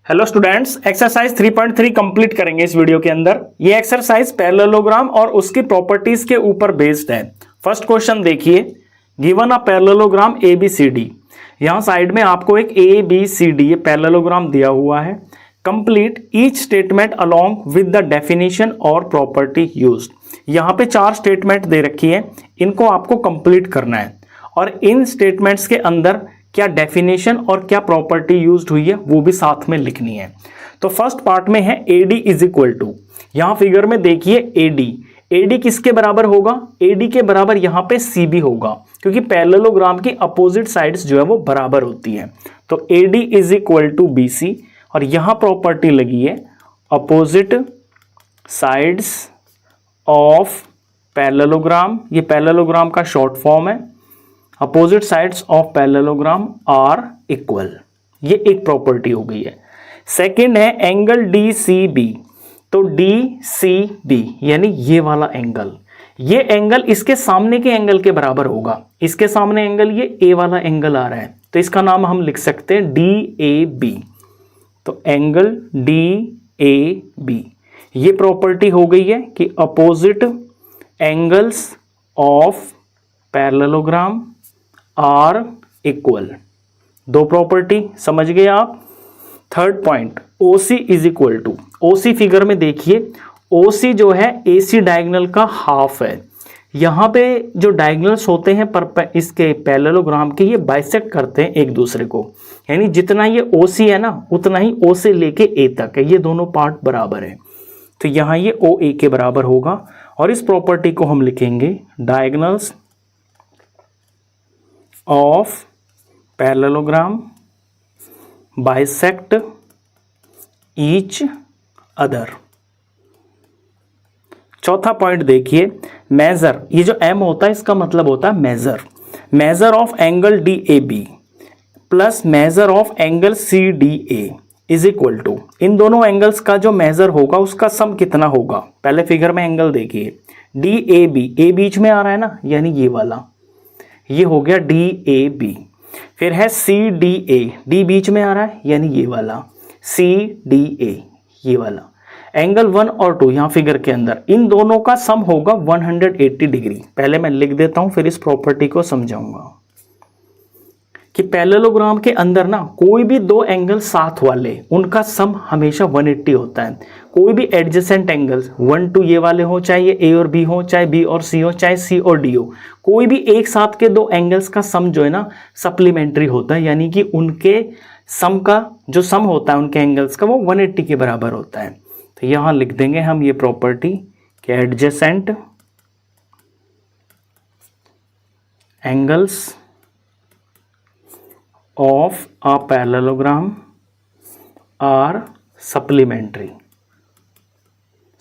Hello students, exercise 3.3 complete करेंगे इस video के अंदर। ये एक्सरसाइज पैरेललोग्राम और उसकी प्रॉपर्टीज के ऊपर बेस्ड है। फर्स्ट क्वेश्चन देखिए, गिवन अ पैरेललोग्राम ABCD। यहां साइड में आपको एक ABCD ये पैरेललोग्राम दिया हुआ है। Complete each statement along with the definition और प्रॉपर्टी यूज्ड। यहां पे 4 स्टेटमेंट दे रखी है, इनको आपको कंप्लीट करना है और इन स्टेटमेंट्स के अंदर क्या डेफिनेशन और क्या प्रॉपर्टी यूज्ड हुई है वो भी साथ में लिखनी है। तो फर्स्ट पार्ट में है AD इज इक्वल टू, यहां फिगर में देखिए AD किसके बराबर होगा? AD के बराबर यहां पे CB होगा, क्योंकि पैरेललोग्राम की अपोजिट साइड्स जो है वो बराबर होती है। तो AD is equal to BC और यहां प्रॉपर्टी लगी है अपोजिट साइड्स ऑफ पैरेललोग्राम। ये पैरेललोग्राम का शॉर्ट फॉर्म है। Opposite sides of parallelogram are equal, ये एक प्रॉपर्टी हो गई है। सेकंड है एंगल DCB। तो DCB यानी ये वाला एंगल, ये एंगल इसके सामने के एंगल के बराबर होगा। इसके सामने एंगल ये A वाला एंगल आ रहा है, तो इसका नाम हम लिख सकते हैं DAB। तो एंगल DAB, ये प्रॉपर्टी हो गई है कि opposite angles of parallelogram are equal. 2 property समझ गए आप। Third point OC is equal to, OC figure में देखिए, OC जो है AC डायगोनल का हाफ है। यहाँ पे जो डायगोनल्स होते हैं पर इसके पैरेललोग्राम के, ये बाइसेक्ट करते हैं एक दूसरे को, यानी जितना ये OC है ना उतना ही O से लेके A तक है, ये दोनों पार्ट बराबर है। तो यहाँ ये OA के बराबर होगा और इस प्रॉपर्टी को हम लिखेंगे diagonals of parallelogram bisect each other. चौथा पॉइंट देखिए, मेजर, ये जो M होता है इसका मतलब होता है measure. Measure of angle DAB plus measure of angle CDA is equal to, इन दोनों एंगल्स का जो मेजर होगा उसका सम कितना होगा। पहले फिगर में एंगल देखिए, DAB, A बीच में आ रहा है ना, यानी ये वाला, ये हो गया DAB। फिर है CDA, D बीच में आ रहा है यानी ये वाला CDA, ये वाला। एंगल 1 और 2 यहाँ फिगर के अंदर, इन दोनों का सम होगा 180 डिग्री। पहले मैं लिख देता हूं फिर इस प्रॉपर्टी को समझाऊंगा कि पैरेललोग्राम के अंदर ना कोई भी 2 एंगल साथ वाले, उनका सम हमेशा 180 होता है। कोई भी एडजेसेंट एंगल्स 1, 2 ये वाले हो, चाहे ये A और B हो, चाहे B और C हो, चाहे C और D हो, कोई भी एक साथ के 2 एंगल्स का सम जो है ना सप्लीमेंट्री होता है, यानी कि उनके सम का जो सम होता है उनके एंगल्स का वो 180 के बराबर होता है। तो यहाँ लिख देंगे हम ये प्रॉपर्टी कि adjacent angles of a parallelogram are supplementary.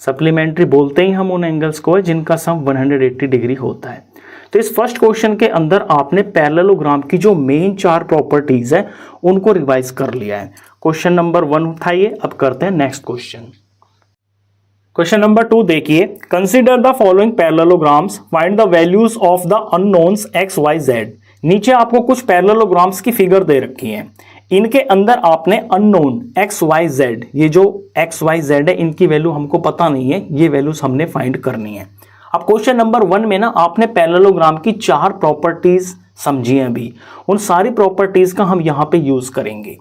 Supplementary बोलते ही हम उन एंगल्स को है जिनका सम 180 डिग्री होता है। तो इस फर्स्ट क्वेश्चन के अंदर आपने पैरेललोग्राम की जो मेन 4 प्रॉपर्टीज है उनको रिवाइज कर लिया है। क्वेश्चन नंबर 1 उठाइए, अब करते हैं नेक्स्ट क्वेश्चन। क्वेश्चन नंबर 2 देखिए, consider the following parallelograms, find the values of the unknowns x, y, z। नीचे आपको कुछ पैरेललोग्राम्स की फिगर दे रखी है, इनके अंदर आपने अननोन x, y, z, ये जो x, y, z है इनकी वैल्यू हमको पता नहीं है, ये वैल्यूज हमने फाइंड करनी है। अब क्वेश्चन नंबर 1 में ना आपने पैरेललोग्राम की 4 प्रॉपर्टीज समझी हैं अभी, उन सारी प्रॉपर्टीज का हम यहाँ पे यूज करेंगे।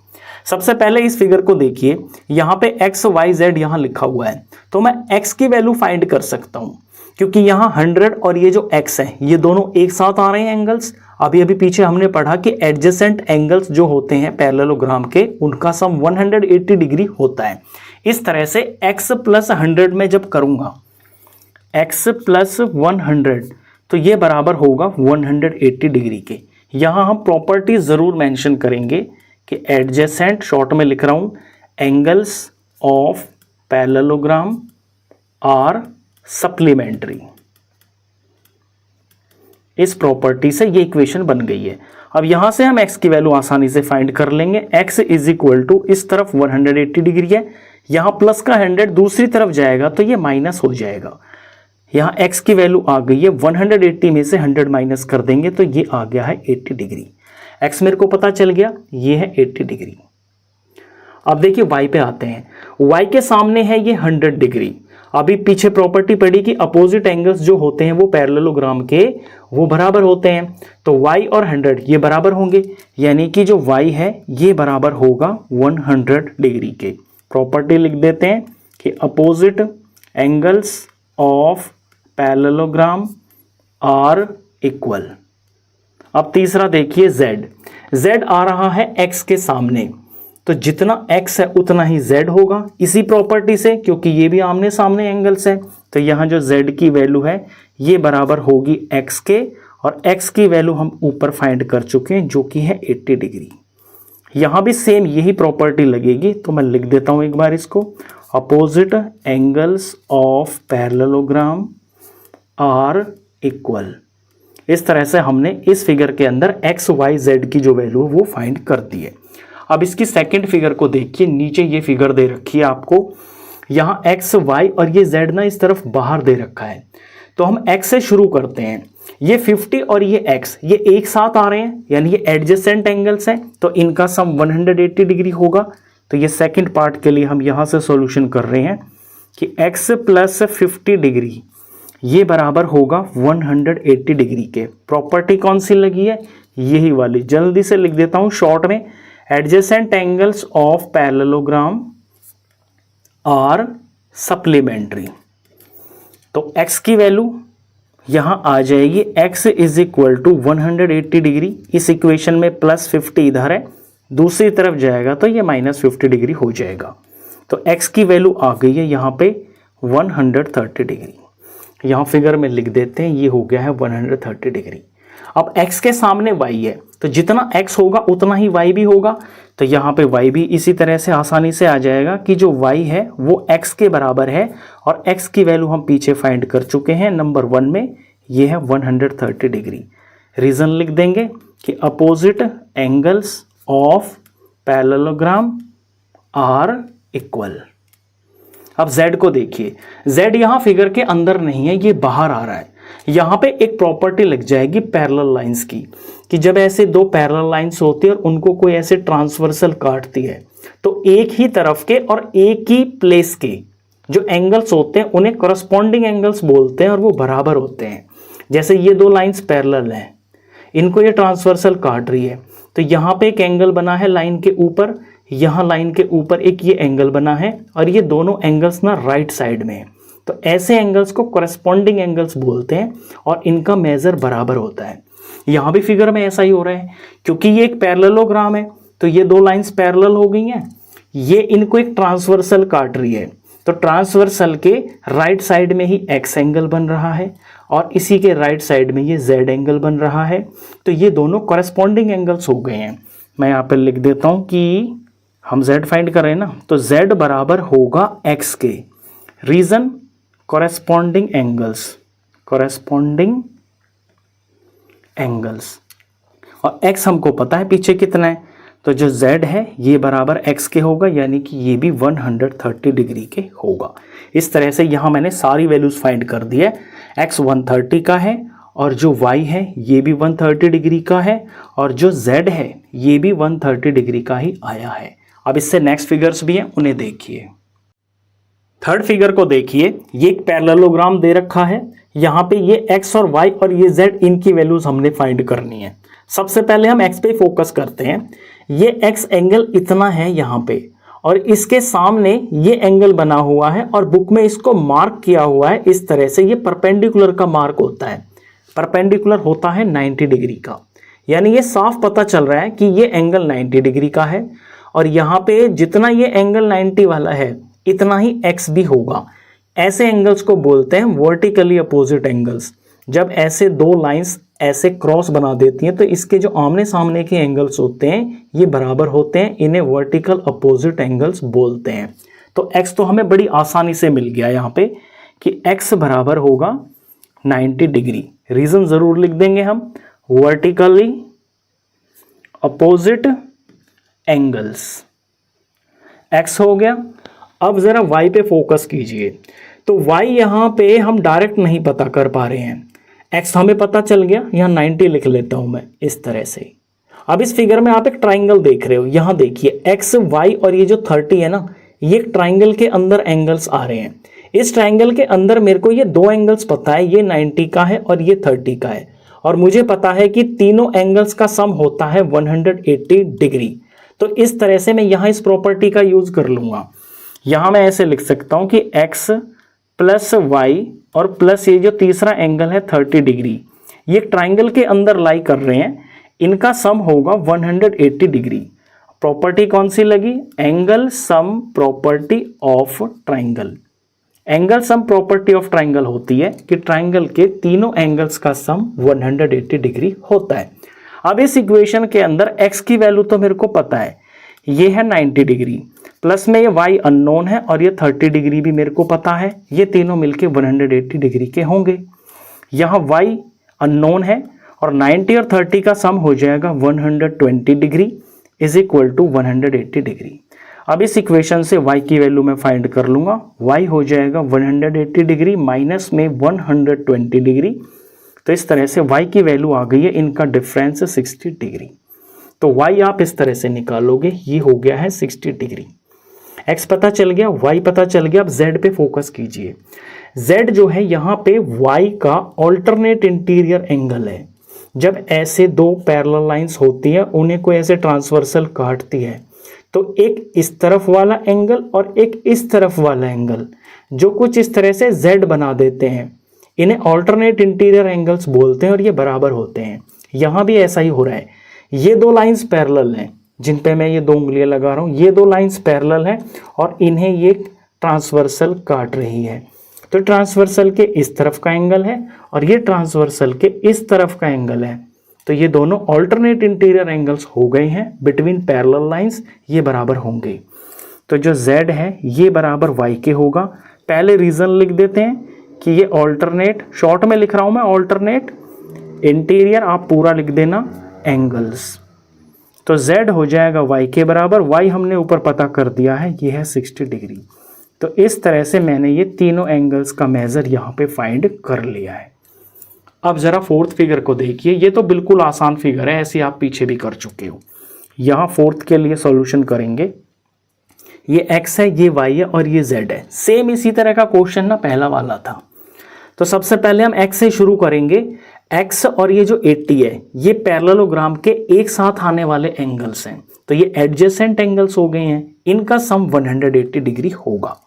सबसे पहले इस फिगर को देखिए, यहाँ पे x, y, z यहाँ लिखा हुआ है, तो मैं x की वैल्यू फाइंड कर सकता हूँ क्योंकि यहाँ 100 और ये जो x है ये दोनों एक साथ आ रहे हैं एंगल्स। अभी पीछे हमने पढ़ा कि एडजेसेंट एंगल्स जो होते हैं पैरेललोग्राम के उनका सम 180 डिग्री होता है। इस तरह से x प्लस 100 में जब करूंगा, x प्लस 100, तो ये बराबर होगा 180 डिग्री के। यहाँ हम प्रॉपर्टी जरूर मेंशन करेंगे कि एडजेसेंट, शॉर्ट में लिख रहा हूं, angles of parallelogram are supplementary. इस प्रॉपर्टी से ये इक्वेशन बन गई है। अब यहां से हम x की वैल्यू आसानी से फाइंड कर लेंगे। x इज इक्वल टू, इस तरफ 180 डिग्री है, यहां प्लस का 100 दूसरी तरफ जाएगा तो ये माइनस हो जाएगा। यहां x की वैल्यू आ गई है 180 में से 100 माइनस कर देंगे तो ये आ गया है 80 डिग्री। x मेरे को पता चल गया, ये है 80 डिग्री। अब देखिए y पे आते हैं, y के सामने है ये 100 डिग्री। अभी पीछे प्रॉपर्टी पड़ी कि अपोजिट एंगल्स जो होते हैं वो पैरेललोग्राम के वो बराबर होते हैं, तो y और 100 ये बराबर होंगे, यानी कि जो y है ये बराबर होगा 100 डिग्री के। प्रॉपर्टी लिख देते हैं कि opposite angles of parallelogram are equal. अब तीसरा देखिए z आ रहा है x के सामने, तो जितना x है उतना ही z होगा इसी प्रॉपर्टी से, क्योंकि ये भी आमने सामने एंगल्स है। तो यहाँ जो z की वैल्यू है ये बराबर होगी x के, और x की वैल्यू हम ऊपर फाइंड कर चुके हैं जो कि है 80 डिग्री। यहाँ भी सेम यही प्रॉपर्टी लगेगी, तो मैं लिख देता हूँ एक बार इसको, opposite angles of parallelogram are equal. इस तरह से हमने इस फिगर के अंदर x y z की जो वैल्यू है वो फाइंड कर दी है। अब इसकी सेकंड फिगर को देखिए, नीचे ये फिगर दे रखी है आपको, यहाँ x y और ये z ना इस तरफ बाहर दे रखा है। तो हम x से शुरू करते हैं, ये 50 और ये x ये एक साथ आ रहे हैं, यानी ये एडजेसेंट एंगल्स हैं, तो इनका सम 180 डिग्री होगा। तो ये सेकंड पार्ट के लिए हम यहाँ से सॉल्यूशन कर रहे हैं कि x प्लस 50 डिग्री ये बराबर होगा 180 डिग्री के। प्रॉपर्टी कौन सी लगी है, यही वाली, जल्दी से लिख देता हूँ शॉर्ट में, adjacent angles of parallelogram are supplementary. तो x की वैल्यू यहाँ आ जाएगी, x is equal to 180 degree, इस इक्वेशन में प्लस 50 इधर है, दूसरी तरफ जाएगा तो ये माइनस 50 डिग्री हो जाएगा। तो x की वैल्यू आ गई है यहाँ पे 130 डिग्री। यहाँ फिगर में लिख देते हैं, ये हो गया है 130 डिग्री। अब x के सामने y है, तो जितना x होगा उतना ही y भी होगा, तो यहाँ पे y भी इसी तरह से आसानी से आ जाएगा कि जो y है वो x के बराबर है, और x की वैल्यू हम पीछे फाइंड कर चुके हैं नंबर 1 में, ये है 130 डिग्री। रीज़न लिख देंगे कि opposite angles of parallelogram are equal. अब z को देखिए, z यहाँ फिगर के अंदर नहीं है, ये बाहर आ रहा है। यहाँ पे एक प्रॉपर्टी लग जाएगी पैरेलल लाइंस की, कि जब ऐसे दो पैरेलल लाइंस होती है और उनको कोई ऐसे ट्रांसवर्सल काटती है, तो एक ही तरफ के और एक ही प्लेस के जो एंगल्स होते हैं उन्हें करस्पॉन्डिंग एंगल्स बोलते हैं, और वो बराबर होते हैं। जैसे ये दो लाइंस पैरेलल हैं, इनको ये ट्रांसवर्सल काट रही है, तो यहाँ पे एक एंगल बना है लाइन के ऊपर, यहाँ लाइन के ऊपर एक ये एंगल बना है, और ये दोनों एंगल्स ना राइट साइड में है। तो ऐसे एंगल्स को करस्पॉन्डिंग एंगल्स बोलते हैं, और इनका मेजर बराबर होता है। यहाँ भी फिगर में ऐसा ही हो रहा है, क्योंकि ये एक पैरेललोग्राम है, तो ये दो लाइंस पैरेलल हो गई हैं, ये इनको एक ट्रांसवर्सल काट रही है, तो ट्रांसवर्सल के राइट साइड में ही एक्स एंगल बन रहा है, और इसी के राइट साइड में ये जेड एंगल बन रहा है। तो ये दोनों करस्पॉन्डिंग एंगल्स हो गए हैं। मैं यहाँ पर लिख देता हूँ कि हम z फाइंड कर रहे हैं ना, तो z बराबर होगा x के। रीजन कॉरेस्पॉन्डिंग एंगल्स, और x हमको पता है पीछे कितना है, तो जो z है ये बराबर x के होगा, यानी कि ये भी 130 डिग्री के होगा। इस तरह से यहाँ मैंने सारी वैल्यूज फाइंड कर दी है। x 130 का है, और जो y है ये भी 130 डिग्री का है, और जो z है ये भी 130 डिग्री का ही आया है। अब इससे नेक्स्ट फिगर्स भी हैं, उन्हें देखिए। थर्ड फिगर को देखिए, ये एक पैरेललोग्राम दे रखा है, यहाँ पे ये x और y और ये z, इनकी वैल्यूज हमने फाइंड करनी है। सबसे पहले हम x पे फोकस करते हैं। ये x एंगल इतना है यहाँ पे, और इसके सामने ये एंगल बना हुआ है, और बुक में इसको मार्क किया हुआ है इस तरह से, ये परपेंडिकुलर का मार्क होता है। परपेंडिकुलर होता है 90 डिग्री का, यानी ये साफ पता चल रहा है कि ये एंगल 90 डिग्री का है, और यहाँ पे जितना ये एंगल 90 वाला है इतना ही x भी होगा। ऐसे एंगल्स को बोलते हैं वर्टिकली अपोजिट एंगल्स। जब ऐसे दो लाइंस ऐसे क्रॉस बना देती हैं, तो इसके जो आमने सामने के एंगल्स होते हैं ये बराबर होते हैं, इन्हें वर्टिकल अपोजिट एंगल्स बोलते हैं। तो x तो हमें बड़ी आसानी से मिल गया यहाँ पे कि x बराबर होगा 90 डिग्री। रीजन जरूर लिख देंगे हम, वर्टिकली अपोजिट एंगल्स, x हो गया। अब जरा y पे फोकस कीजिए, तो y यहाँ पे हम डायरेक्ट नहीं पता कर पा रहे हैं। x हमें पता चल गया, यहाँ 90 लिख लेता हूँ मैं इस तरह से, अब इस फिगर में आप एक ट्राइंगल देख रहे हो, यहां देखिए एक्स वाई और ये जो 30 है ना, ये एक ट्राइंगल के अंदर एंगल्स आ रहे हैं। इस ट्राइंगल के अंदर मेरे को ये दो एंगल्स पता है, ये 90 का है और ये 30 का है, और मुझे पता है कि तीनों एंगल्स का सम होता है 180 डिग्री। तो इस तरह से मैं यहां इस प्रॉपर्टी का यूज कर लूंगा। यहां मैं ऐसे लिख सकता हूं कि x प्लस वाई और प्लस ये जो तीसरा एंगल है 30 डिग्री, ये ट्राइंगल के अंदर लाई कर रहे हैं, इनका सम होगा 180 डिग्री। प्रॉपर्टी कौन सी लगी? Angle sum property of triangle. Angle sum property of triangle होती है कि ट्राइंगल के तीनों एंगल्स का सम 180 डिग्री होता है। अब इस इक्वेशन के अंदर x की वैल्यू तो मेरे को पता है, ये है 90 डिग्री, प्लस में ये y अननोन है और ये 30 डिग्री भी मेरे को पता है, ये तीनों मिलके 180 डिग्री के होंगे। यहाँ y अननोन है और 90 और 30 का सम हो जाएगा 120 degree is equal to 180 degree. अब इस इक्वेशन से y की वैल्यू मैं फाइंड कर लूंगा, y हो जाएगा 180 डिग्री माइनस में 120 डिग्री। तो इस तरह से y की वैल्यू आ गई है, इनका डिफरेंस 60 डिग्री। तो y आप इस तरह से निकालोगे, ये हो गया है 60 डिग्री। x पता चल गया, y पता चल गया। अब z पे फोकस कीजिए। z जो है यहाँ पे y का ऑल्टरनेट इंटीरियर एंगल है। जब ऐसे दो पैरेलल लाइंस होती है, उन्हें कोई ऐसे ट्रांसवर्सल काटती है, तो एक इस तरफ वाला एंगल और एक इस तरफ वाला एंगल जो कुछ इस तरह से z बना देते हैं, इन्हें ऑल्टरनेट इंटीरियर एंगल्स बोलते हैं और ये बराबर होते हैं। यहाँ भी ऐसा ही हो रहा है। ये दो लाइंस पैरेलल हैं जिन पे मैं ये दो उंगलियां लगा रहा हूँ, ये दो लाइंस पैरेलल हैं और इन्हें ये ट्रांसवर्सल काट रही है। तो ट्रांसवर्सल के इस तरफ का एंगल है और ये ट्रांसवर्सल के इस तरफ का एंगल है, तो ये दोनों ऑल्टरनेट इंटीरियर एंगल्स हो गए हैं बिटवीन पैरेलल लाइंस, ये बराबर होंगे। तो जो z है ये बराबर y के होगा। पहले रीजन लिख देते हैं कि ये ऑल्टरनेट, शॉर्ट में लिख रहा हूं मैं ऑल्टरनेट इंटीरियर, आप पूरा लिख देना एंगल्स। तो z हो जाएगा y के बराबर, y हमने ऊपर पता कर दिया है, ये है 60 डिग्री। तो इस तरह से मैंने ये तीनों एंगल्स का मेजर यहाँ पे फाइंड कर लिया है। अब जरा फोर्थ फिगर को देखिए, ये तो बिल्कुल आसान फिगर है, ऐसे आप पीछे भी कर चुके हो। यहाँ फोर्थ के लिए सॉल्यूशन करेंगे। ये x है, ये y है और ये z है। सेम इसी तरह का क्वेश्चन ना पहला वाला था। तो सबसे पहले हम x से शुरू करेंगे। x और ये जो 80 है, ये पैरेललोग्राम के एक साथ आने वाले एंगल्स हैं, तो ये एडजेसेंट एंगल्स हो गए हैं, इनका सम 180 डिग्री होगा।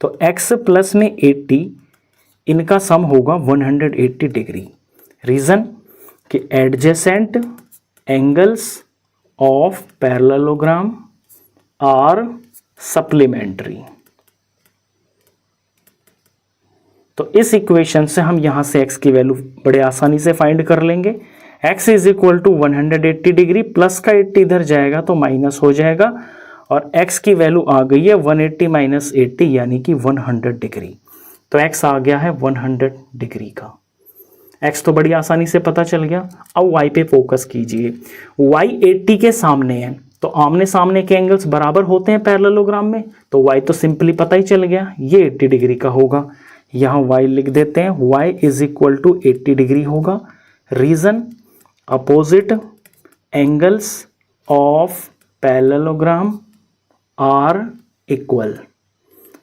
तो x प्लस में 80, इनका सम होगा 180 डिग्री। रीजन कि adjacent angles of parallelogram are supplementary. तो इस इक्वेशन से हम यहां से x की वैल्यू बड़े आसानी से फाइंड कर लेंगे। x is equal to 180 degree, plus का 80 इधर जाएगा तो माइनस हो जाएगा, और x की वैल्यू आ गई है 180 माइनस 80 यानी कि 100 डिग्री। तो x आ गया है 100 डिग्री का। x तो बड़ी आसानी से पता चल गया। अब y पे फोकस कीजिए। y 80 के सामने है, तो आमने सामने के एंगल्स बराबर होते हैं पैरेललोग्राम में, तो y तो सिंपली पता ही चल गया, ये 80 डिग्री का होगा। यहाँ y लिख देते हैं, y is equal to 80 degree होगा। Reason opposite angles of parallelogram are equal,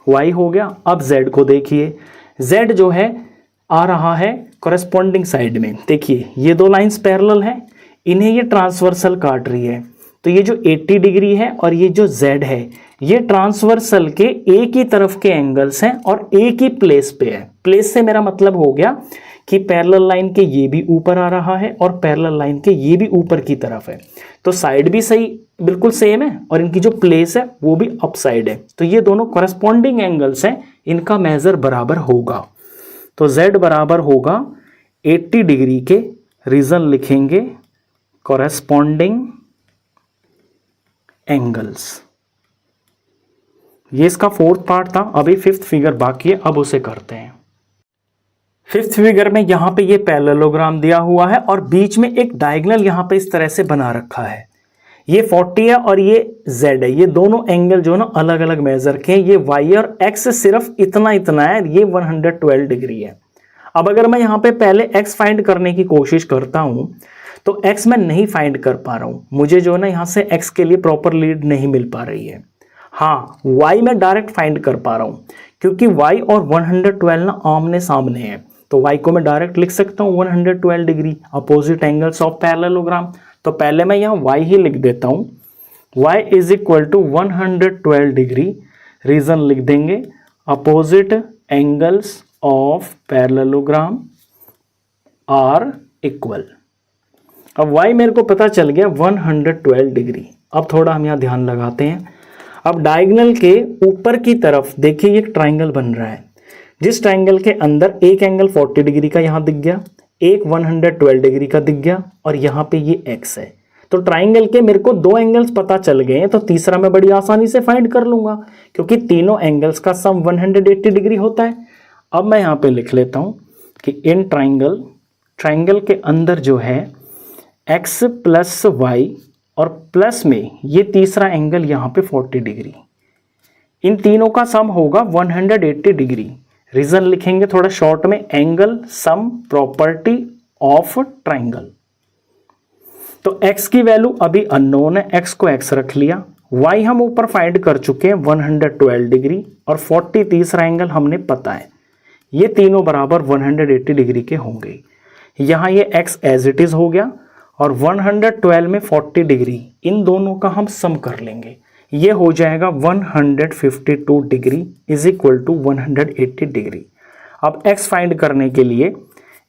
y हो गया। अब z को देखिए, z जो है आ रहा है कॉरेस्पॉन्डिंग साइड में। देखिए ये दो लाइंस पैरेलल हैं, इन्हें ये ट्रांसवर्सल काट रही है, तो ये जो 80 डिग्री है और ये जो z है, ये ट्रांसवर्सल के एक ही तरफ के एंगल्स हैं और एक ही प्लेस पे है। प्लेस से मेरा मतलब हो गया कि पैरेलल लाइन के ये भी ऊपर आ रहा है और पैरेलल लाइन के ये भी ऊपर की तरफ है, तो साइड भी सही बिल्कुल सेम है और इनकी जो प्लेस है वो भी अप साइड है, तो ये दोनों कॉरेस्पॉन्डिंग एंगल्स हैं, इनका मेजर बराबर होगा। तो z बराबर होगा 80 डिग्री के, रीजन लिखेंगे कॉरेस्पॉन्डिंग एंगल्स। ये इसका फोर्थ पार्ट था। अभी फिफ्थ फिगर बाकी है, अब उसे करते हैं। फिफ्थ फिगर में यहाँ पे ये पैरेललोग्राम दिया हुआ है और बीच में एक डायगोनल यहाँ पे इस तरह से बना रखा है। ये 40 है और ये z है, ये दोनों एंगल जो ना अलग अलग मेजर के हैं। ये y और x सिर्फ इतना इतना है, ये 112 डिग्री है। अब अगर मैं यहाँ पे पहले x फाइंड करने की कोशिश करता हूँ तो x मैं नहीं फाइंड कर पा रहा हूँ, मुझे जो है ना यहाँ से x के लिए प्रॉपर लीड नहीं मिल पा रही है। हाँ, y मैं डायरेक्ट फाइंड कर पा रहा हूँ क्योंकि y और 112 ना आमने सामने है, तो y को मैं डायरेक्ट लिख सकता हूँ 112 degree, opposite angles of parallelogram. तो पहले मैं यहाँ y ही लिख देता हूँ, y is equal to 112 degree, reason लिख देंगे opposite angles of parallelogram are equal. अब y मेरे को पता चल गया 112 डिग्री। अब थोड़ा हम यहाँ ध्यान लगाते हैं। अब डायगोनल के ऊपर की तरफ देखिए एक ट्राइंगल बन रहा है, जिस ट्राइंगल के अंदर एक एंगल 40 डिग्री का यहाँ दिख गया, एक 112 डिग्री का दिख गया और यहाँ पे ये x है। तो ट्राइंगल के मेरे को दो एंगल्स पता चल गए हैं, तो तीसरा मैं बड़ी आसानी से फाइंड कर लूंगा क्योंकि तीनों एंगल्स का सम 180 डिग्री होता है। अब मैं यहाँ पे लिख लेता हूँ कि इन ट्राइंगल के अंदर जो है x प्लस वाई और प्लस में ये तीसरा एंगल यहाँ पे 40 डिग्री, इन तीनों का सम होगा 180 डिग्री। रीजन लिखेंगे थोड़ा शॉर्ट में, angle sum property of triangle. तो x की वैल्यू अभी अननोन है, x को x रख लिया, y हम ऊपर फाइंड कर चुके हैं 112 डिग्री और 40 तीसरा एंगल हमने पता है, ये तीनों बराबर 180 डिग्री के होंगे। यहाँ ये x एज इट इज हो गया और 112 में 40 डिग्री, इन दोनों का हम सम कर लेंगे, ये हो जाएगा 152 degree is equal to 180 degree. अब x फाइंड करने के लिए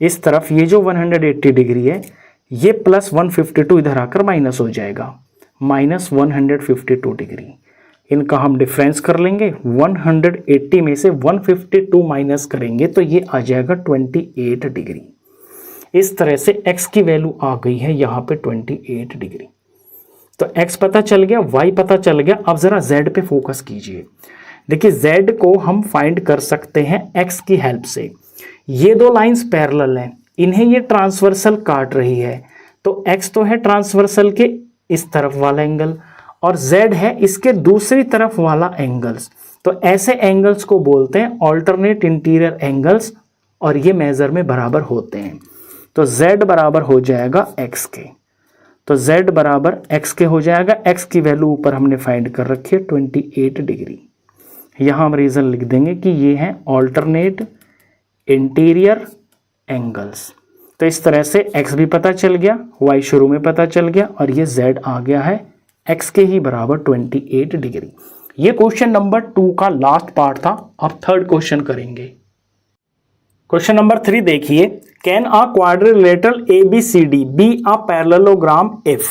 इस तरफ ये जो 180 डिग्री है ये प्लस 152 इधर आकर माइनस हो जाएगा, माइनस 152 डिग्री। इनका हम डिफरेंस कर लेंगे, 180 में से 152 माइनस करेंगे तो ये आ जाएगा 28 डिग्री। इस तरह से x की वैल्यू आ गई है यहाँ पे 28 डिग्री। तो x पता चल गया, y पता चल गया। अब जरा z पे फोकस कीजिए। देखिए z को हम फाइंड कर सकते हैं x की हेल्प से। ये दो लाइंस पैरेलल हैं, इन्हें ये ट्रांसवर्सल काट रही है, तो x तो है ट्रांसवर्सल के इस तरफ वाला एंगल और z है इसके दूसरी तरफ वाला एंगल्स। तो ऐसे एंगल्स को बोलते हैं ऑल्टरनेट इंटीरियर एंगल्स और ये मेजर में बराबर होते हैं। तो z बराबर हो जाएगा x के, तो z बराबर x के हो जाएगा। x की वैल्यू ऊपर हमने फाइंड कर रखी है 28 डिग्री। यहाँ हम रीजन लिख देंगे कि ये हैं ऑल्टरनेट इंटीरियर एंगल्स। तो इस तरह से x भी पता चल गया, y शुरू में पता चल गया और ये z आ गया है x के ही बराबर 28 डिग्री। ये क्वेश्चन नंबर 2 का लास्ट पार्ट था। अब थर्ड क्वेश्चन करेंगे। क्वेश्चन नंबर 3 देखिए, can a quadrilateral ABCD be a parallelogram if.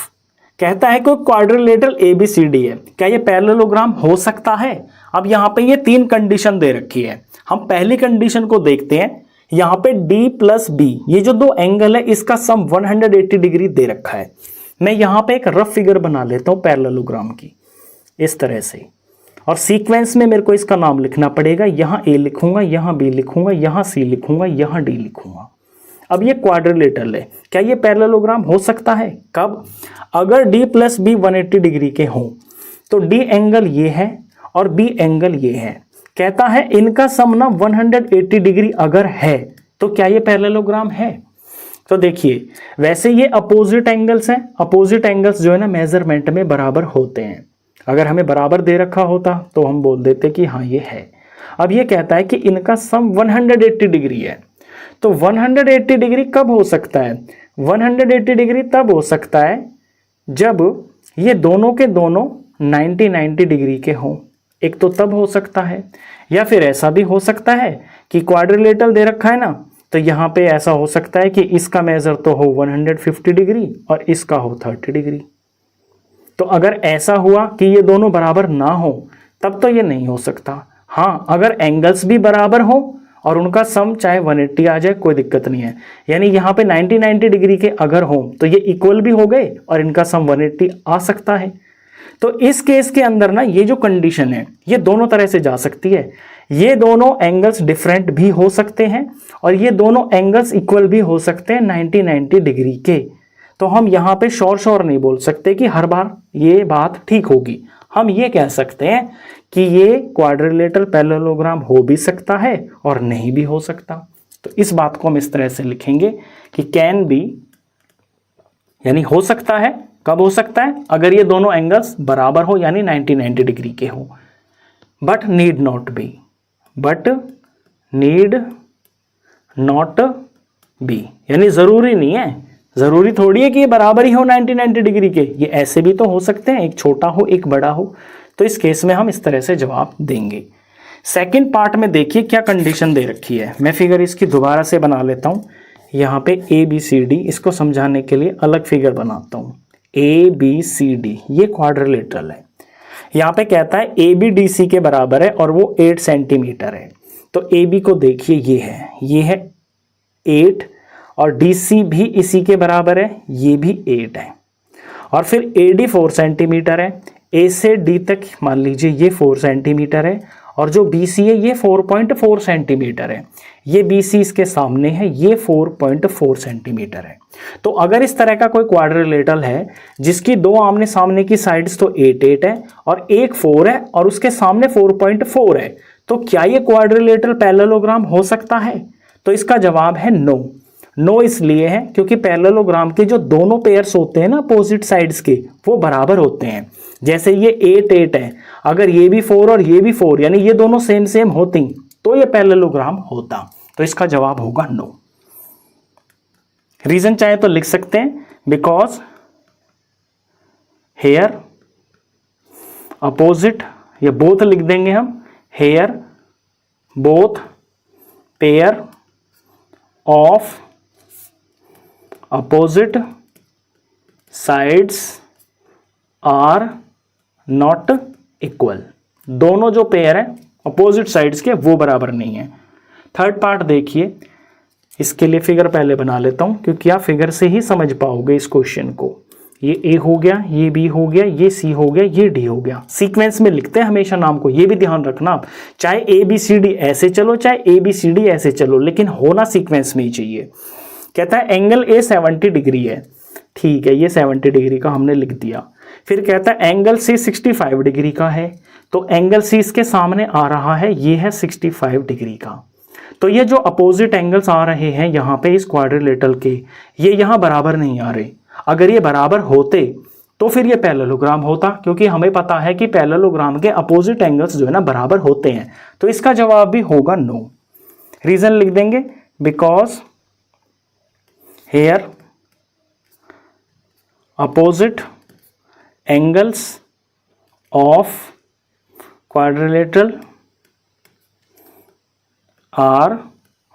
कहता है कोई क्वाड्रिलेटरल ABCD है, क्या ये पैरेललोग्राम हो सकता है। अब यहाँ पे ये 3 कंडीशन दे रखी है। हम पहली कंडीशन को देखते हैं। यहाँ पे D प्लस B ये जो दो एंगल है इसका सम 180 डिग्री दे रखा है। मैं यहाँ पे एक रफ फिगर बना लेता हूँ पैरेललोग्राम की इस तरह से, और सीक्वेंस में मेरे को इसका नाम लिखना पड़ेगा। यहाँ A लिखूंगा, यहाँ B लिखूंगा, यहाँ C लिखूंगा, यहाँ D लिखूंगा। अब ये क्वाड्रिलेटरल है, क्या ये पैरेललोग्राम हो सकता है। कब, अगर D प्लस B 180 डिग्री के हों तो D एंगल ये है और B एंगल ये है। कहता है इनका सम ना 180 डिग्री अगर है तो क्या ये पैरेललोग्राम है। तो देखिए वैसे ये अपोजिट एंगल्स हैं, अपोजिट एंगल्स जो है ना मेजरमेंट में बराबर होते हैं। अगर हमें बराबर दे रखा होता तो हम बोल देते कि हाँ ये है। अब ये कहता है कि इनका सम 180 डिग्री है, तो 180 डिग्री कब हो सकता है। 180 डिग्री तब हो सकता है जब ये दोनों के दोनों 90 डिग्री के हों। एक तो तब हो सकता है, या फिर ऐसा भी हो सकता है कि क्वाड्रिलेटरल दे रखा है ना, तो यहाँ पे ऐसा हो सकता है कि इसका मेजर तो हो 150 डिग्री और इसका हो 30 डिग्री। तो अगर ऐसा हुआ कि ये दोनों बराबर ना हो तब तो ये नहीं हो सकता। हाँ, अगर एंगल्स भी बराबर हो और उनका सम चाहे 180 आ जाए कोई दिक्कत नहीं है। यानी यहाँ पे 90 डिग्री के अगर हो तो ये इक्वल भी हो गए और इनका सम 180 आ सकता है। तो इस केस के अंदर ना ये जो कंडीशन है ये दोनों तरह से जा सकती है। ये दोनों एंगल्स डिफरेंट भी हो सकते हैं और ये दोनों एंगल्स इक्वल भी हो सकते हैं 90 डिग्री के। तो हम यहाँ पे श्योर नहीं बोल सकते कि हर बार ये बात ठीक होगी। हम ये कह सकते हैं कि ये क्वाड्रिलेटरल पैरेललोग्राम हो भी सकता है और नहीं भी हो सकता। तो इस बात को हम इस तरह से लिखेंगे कि कैन बी, यानी हो सकता है, कब हो सकता है? अगर ये दोनों एंगल्स बराबर हो यानी 90 डिग्री के हो। But need not be, but need not be, यानी जरूरी नहीं है, जरूरी थोड़ी है कि ये बराबर ही हो 90 डिग्री के, ये ऐसे भी तो हो सकते हैं, एक छोटा हो एक बड़ा हो। तो इस केस में हम इस तरह से जवाब देंगे। सेकंड पार्ट में देखिए क्या कंडीशन दे रखी है। मैं फिगर इसकी दोबारा से बना लेता हूं, यहाँ पे ए बी सी डी, इसको समझाने के लिए अलग फिगर बनाता हूं। ए बी सी डी ये क्वाड्रिलेटरल है। यहाँ पे कहता है ए बी डी सी के बराबर है और वो 8 सेंटीमीटर है। तो ए बी को देखिए ये है 8 और डी सी भी इसी के बराबर है, ये भी 8 है। और फिर ए डी 4 सेंटीमीटर है, ए से डी तक मान लीजिए ये 4 सेंटीमीटर है और जो बी सी है ये 4.4 सेंटीमीटर है। ये बी सी इसके सामने है, ये 4.4 सेंटीमीटर है। तो अगर इस तरह का कोई क्वाड्रिलेटरल है जिसकी दो आमने सामने की साइड्स तो 8 है और एक 4 है और उसके सामने 4.4 है, तो क्या ये क्वाड्रिलेटरल पैरेललोग्राम हो सकता है? तो इसका जवाब है नो। नो इसलिए है क्योंकि पैरेललोग्राम के जो दोनों पेयर्स होते हैं ना अपोजिट साइड्स के, वो बराबर होते हैं। जैसे ये 8 है, अगर ये भी 4 और ये भी 4 यानी ये दोनों सेम सेम होती तो ये पैरेललोग्राम होता। तो इसका जवाब होगा नो। रीजन चाहे तो लिख सकते हैं, बिकॉज हेयर अपोजिट, ये बोथ लिख देंगे हम, here both pair of opposite sides are not equal. दोनों जो पेयर है अपोजिट साइड्स के वो बराबर नहीं है। थर्ड पार्ट देखिए, इसके लिए फिगर पहले बना लेता हूं क्योंकि आप फिगर से ही समझ पाओगे इस क्वेश्चन को। ये ए हो गया, ये बी हो गया, ये सी हो गया, ये डी हो गया। सीक्वेंस में लिखते हैं हमेशा नाम को, ये भी ध्यान रखना आप, चाहे ए बी सी डी ऐसे चलो चाहे ए बी सी डी ऐसे चलो, लेकिन होना सीक्वेंस में ही चाहिए। कहता है एंगल ए 70 डिग्री है, ठीक है, ये 70 डिग्री का हमने लिख दिया। फिर कहता है एंगल सी 65 डिग्री का है, तो एंगल सी इसके सामने आ रहा है, ये है 65 डिग्री का। तो ये जो अपोजिट एंगल्स आ रहे हैं यहाँ पे इस क्वाड्रिलेटरल के, ये यहाँ बराबर नहीं आ रहे। अगर ये बराबर होते तो फिर ये पैरेललोग्राम होता, क्योंकि हमें पता है कि पैरेललोग्राम के अपोजिट एंगल्स जो है ना बराबर होते हैं। तो इसका जवाब भी होगा नो। रीजन लिख देंगे, because here opposite angles of quadrilateral are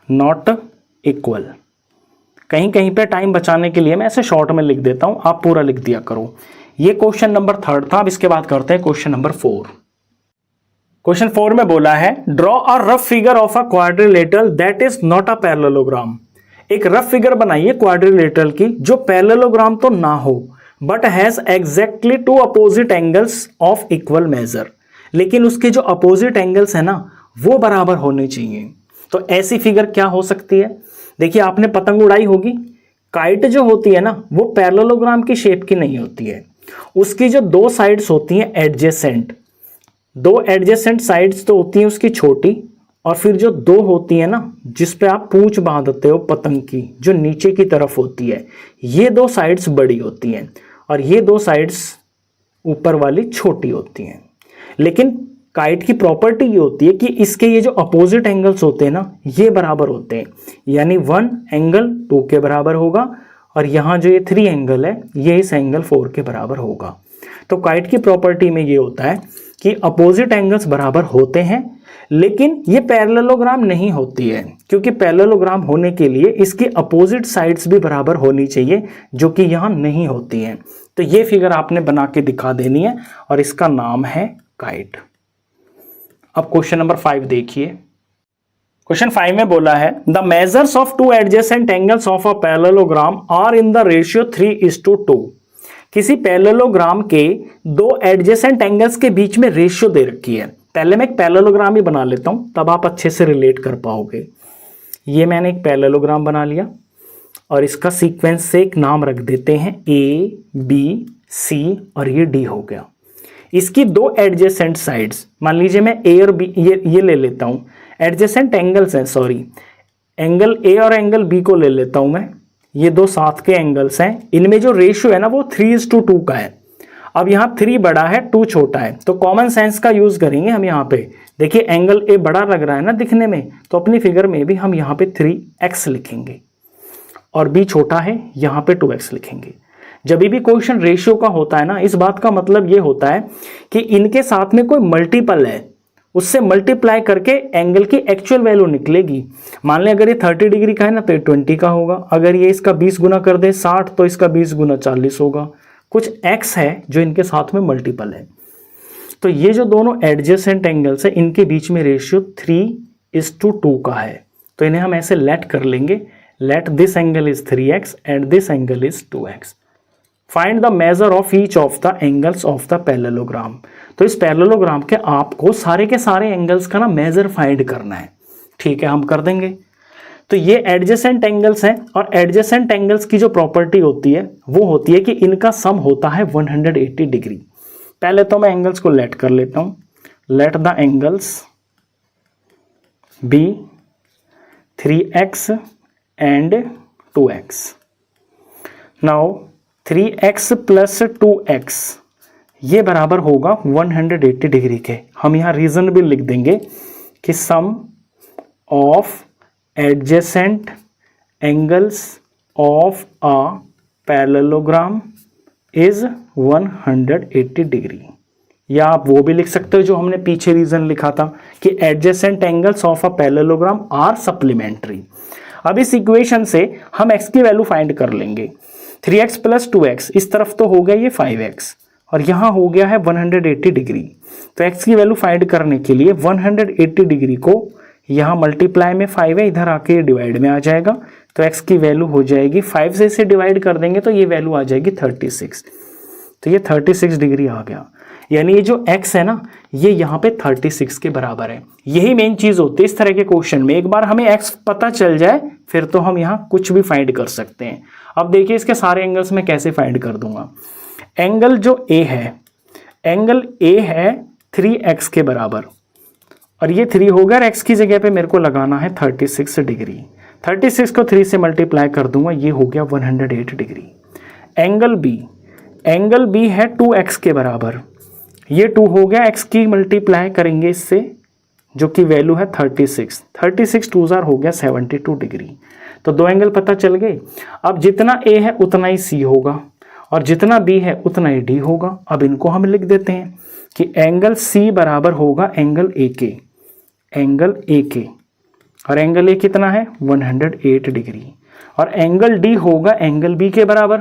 not equal. कहीं कहीं पे टाइम बचाने के लिए मैं ऐसे शॉर्ट में लिख देता हूं, आप पूरा लिख दिया करो। ये क्वेश्चन नंबर 3 था। अब इसके बाद करते हैं क्वेश्चन नंबर 4। क्वेश्चन 4 में बोला है draw a rough figure of a quadrilateral that is not a parallelogram. एक रफ फिगर बनाइए क्वाड्रिलेटरल की जो पैरेललोग्राम तो ना हो but has exactly 2 opposite angles of equal major, लेकिन उसके जो अपोजिट एंगल्स है ना वो बराबर होने चाहिए। तो ऐसी फिगर क्या हो सकती है? देखिए, आपने पतंग उड़ाई होगी, काइट जो होती है ना वो पैरेललोग्राम की शेप की नहीं होती है। उसकी जो 2 साइड्स होती हैं एडजेसेंट, 2 एडजेसेंट साइड्स तो होती हैं उसकी छोटी, और फिर जो 2 होती है ना जिस पे आप पूंछ बांधते हो पतंग की, जो नीचे की तरफ होती है, ये 2 साइड्स बड़ी होती हैं और ये 2 साइड्स ऊपर वाली छोटी होती हैं। लेकिन काइट की प्रॉपर्टी ये होती है कि इसके ये जो अपोजिट एंगल्स होते हैं ना ये बराबर होते हैं, यानी 1 एंगल 2 के बराबर होगा और यहाँ जो ये 3 एंगल है ये इस एंगल 4 के बराबर होगा। तो काइट की प्रॉपर्टी में ये होता है कि अपोजिट एंगल्स बराबर होते हैं, लेकिन ये पैरेललोग्राम नहीं होती है, क्योंकि पैरेललोग्राम होने के लिए इसकी अपोजिट साइड्स भी बराबर होनी चाहिए, जो कि यहाँ नहीं होती हैं। तो ये फिगर आपने बना के दिखा देनी है और इसका नाम है काइट। अब क्वेश्चन नंबर 5 देखिए। क्वेश्चन 5 में बोला है the measures of 2 adjacent angles of a parallelogram are in the ratio 3:2। किसी पैरेललोग्राम के 2 एडजेसेंट एंगल्स के बीच में रेशियो दे रखी है। पहले मैं एक पैरेललोग्राम ही बना लेता हूं, तब आप अच्छे से रिलेट कर पाओगे। ये मैंने एक पैरेललोग्राम बना लिया और इसका सीक्वेंस से एक नाम रख देते हैं ए बी सी और ये डी हो गया। इसकी 2 एडजेसेंट साइड्स, मान लीजिए मैं ए और बी ये ले लेता हूं, एडजेसेंट एंगल्स हैं, सॉरी, एंगल ए और एंगल बी को ले लेता हूं मैं। ये दो साथ के एंगल्स हैं, इनमें जो रेशियो है ना वो 3:2 का है। अब यहाँ 3 बड़ा है 2 छोटा है, तो कॉमन सेंस का यूज करेंगे हम यहाँ पे। देखिए एंगल ए बड़ा लग रहा है ना दिखने में, तो अपनी फिगर में भी हम यहाँ पे 3x लिखेंगे और b छोटा है, यहाँ पे 2x लिखेंगे। जब भी क्वेश्चन रेशियो का होता है ना, इस बात का मतलब ये होता है कि इनके साथ में कोई मल्टीपल है, उससे मल्टीप्लाई करके एंगल की एक्चुअल वैल्यू निकलेगी। मान लें अगर ये 30 डिग्री का है ना तो ये 20 का होगा, अगर ये इसका 20 गुना कर दे 60 तो इसका 20 गुना 40 होगा। कुछ x है जो इनके साथ में मल्टीपल है। तो ये जो दोनों एडजेसेंट एंगल्स है इनके बीच में रेशियो 3:2 का है, तो इन्हें हम ऐसे लेट कर लेंगे, let this angle is 3x and this angle is 2x। Find the measure of each of the angles of the parallelogram. तो इस पैरेललोग्राम के आपको सारे के सारे एंगल्स का ना मेजर फाइंड करना है। ठीक है, हम कर देंगे। तो ये एडजेसेंट एंगल्स हैं और एडजेसेंट एंगल्स की जो प्रॉपर्टी होती है वो होती है कि इनका सम होता है 180 डिग्री। पहले तो मैं एंगल्स को लेट कर लेता हूं। Let the angles be 3x and 2x। Now 3x plus 2x ये बराबर होगा 180 डिग्री के। हम यहाँ रीजन भी लिख देंगे कि sum of adjacent angles of a parallelogram is 180 degree. या आप वो भी लिख सकते हो जो हमने पीछे रीजन लिखा था कि adjacent angles of a parallelogram are supplementary। अब इस इक्वेशन से हम x की वैल्यू फाइंड कर लेंगे। 3x प्लस 2x, इस तरफ तो हो गया ये 5x और यहाँ हो गया है 180 डिग्री। तो x की वैल्यू फाइंड करने के लिए 180 डिग्री को यहाँ मल्टीप्लाई में 5 है, इधर आके डिवाइड में आ जाएगा, तो x की वैल्यू हो जाएगी 5 से इसे डिवाइड कर देंगे तो ये वैल्यू आ जाएगी 36। तो ये 36 डिग्री आ गया, यानी ये जो x है ना ये यहाँ पे 36 के बराबर है। यही मेन चीज होती है इस तरह के क्वेश्चन में, एक बार हमें x पता चल जाए फिर तो हम यहाँ कुछ भी फाइंड कर सकते हैं। अब देखिए इसके सारे एंगल्स में कैसे फाइंड कर दूंगा। एंगल जो a है, एंगल a है 3x के बराबर और ये 3 हो गया, x की जगह पे मेरे को लगाना है 36 डिग्री। 36 को 3 से मल्टीप्लाई कर दूंगा, ये हो गया 108 डिग्री। एंगल b है 2x के बराबर, ये 2 हो गया, x की मल्टीप्लाई करेंगे इससे जो कि वैल्यू है 36। 36 2 हो गया 72 डिग्री। तो दो एंगल पता चल गए। अब जितना a है उतना ही c होगा और जितना b है उतना ही d होगा। अब इनको हम लिख देते हैं कि एंगल c बराबर होगा एंगल a के, एंगल ए के, और एंगल ए कितना है 108 डिग्री, और एंगल डी होगा एंगल बी के बराबर,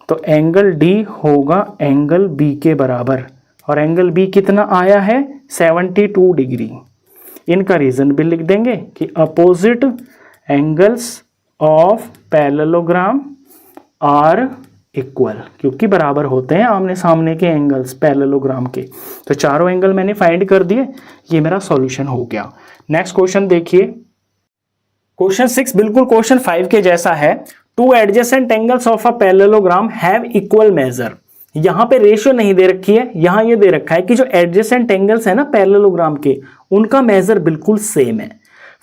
तो एंगल डी होगा एंगल बी के बराबर, और एंगल बी कितना आया है 72 डिग्री। इनका रीजन भी लिख देंगे कि opposite angles of parallelogram are equal, क्योंकि बराबर होते हैं आमने सामने के एंगल्स पैरेललोग्राम के। तो चारों एंगल मैंने फाइंड कर दिए, ये मेरा सॉल्यूशन हो गया। नेक्स्ट क्वेश्चन देखिए, क्वेश्चन 6 बिल्कुल क्वेश्चन 5 के जैसा है। Two adjacent angles of a parallelogram have equal major. यहाँ पे रेशियो नहीं दे रखी है, यहाँ ये दे रखा है कि जो एडजेसेंट एंगल्स है ना पैरेललोग्राम के उनका मेजर बिल्कुल सेम है।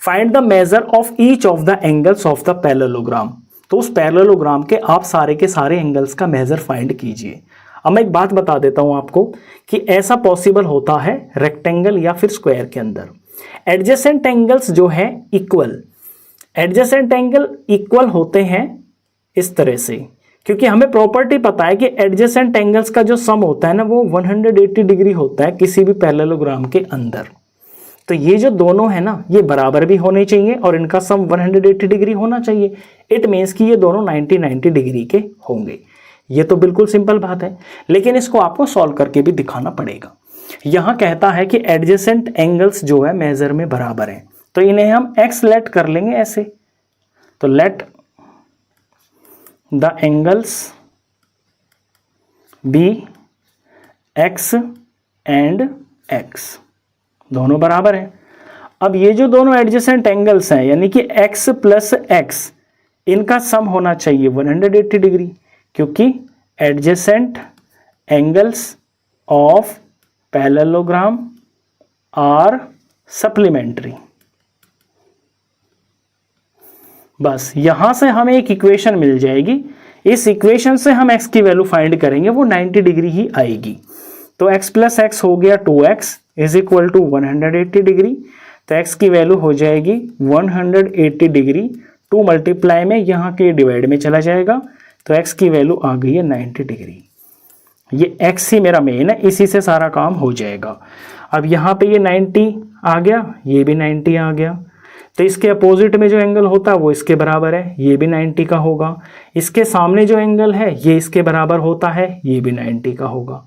Find the measure of each of the angles of the parallelogram. तो उस पैरेललोग्राम के आप सारे के सारे एंगल्स का मेजर फाइंड कीजिए। अब मैं एक बात बता देता हूं आपको कि ऐसा पॉसिबल होता है रेक्टेंगल या फिर स्क्वायर के अंदर। एडजेसेंट एंगल्स जो है इक्वल, एडजेसेंट एंगल इक्वल होते हैं इस तरह से, क्योंकि हमें प्रॉपर्टी पता है कि एडजेसेंट एंगल्स का जो सम होता है ना वो 180 डिग्री होता है किसी भी पैरेललोग्राम के अंदर। तो ये जो दोनों है ना ये बराबर भी होने चाहिए और इनका सम 180 डिग्री होना चाहिए। इट मीन्स कि ये दोनों 90 डिग्री के होंगे। ये तो बिल्कुल सिंपल बात है, लेकिन इसको आपको सॉल्व करके भी दिखाना पड़ेगा। यहाँ कहता है कि एडजेसेंट एंगल्स जो है मेजर में बराबर हैं, तो इन्हें हम x लेट कर लेंगे ऐसे। तो let the angles be x and x, दोनों बराबर हैं। अब ये जो दोनों एडजेसेंट एंगल्स हैं यानी कि x प्लस x, इनका सम होना चाहिए 180 डिग्री, क्योंकि adjacent angles of parallelogram are supplementary. बस यहाँ से हमें एक इक्वेशन मिल जाएगी, इस इक्वेशन से हम x की वैल्यू फाइंड करेंगे, वो 90 डिग्री ही आएगी। तो x प्लस एक्स हो गया 2x is equal to 180 degree. तो x की वैल्यू हो जाएगी 180 डिग्री, 2 मल्टीप्लाई में यहाँ के डिवाइड में चला जाएगा, तो x की वैल्यू आ गई है 90 डिग्री। ये x ही मेरा मेन है, इसी से सारा काम हो जाएगा। अब यहाँ पे ये 90 आ गया, ये भी 90 आ गया, तो इसके अपोजिट में जो एंगल होता है वो इसके बराबर है, ये भी 90 का होगा। इसके सामने जो एंगल है ये इसके बराबर होता है, ये भी 90 का होगा।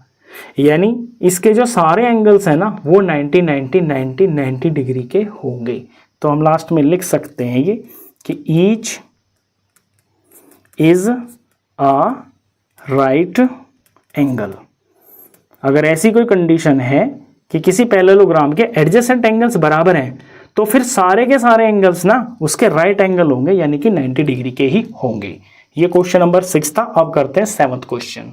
यानी इसके जो सारे एंगल्स हैं ना वो 90 90 90 90 डिग्री के होंगे। तो हम लास्ट में लिख सकते हैं ये कि each is a right angle. अगर ऐसी कोई कंडीशन है कि किसी पैरेललोग्राम के एडजेसेंट एंगल्स बराबर हैं तो फिर सारे के सारे एंगल्स ना उसके राइट एंगल होंगे, यानी कि 90 डिग्री के ही होंगे। ये क्वेश्चन नंबर 6 था। अब करते हैं 7th क्वेश्चन।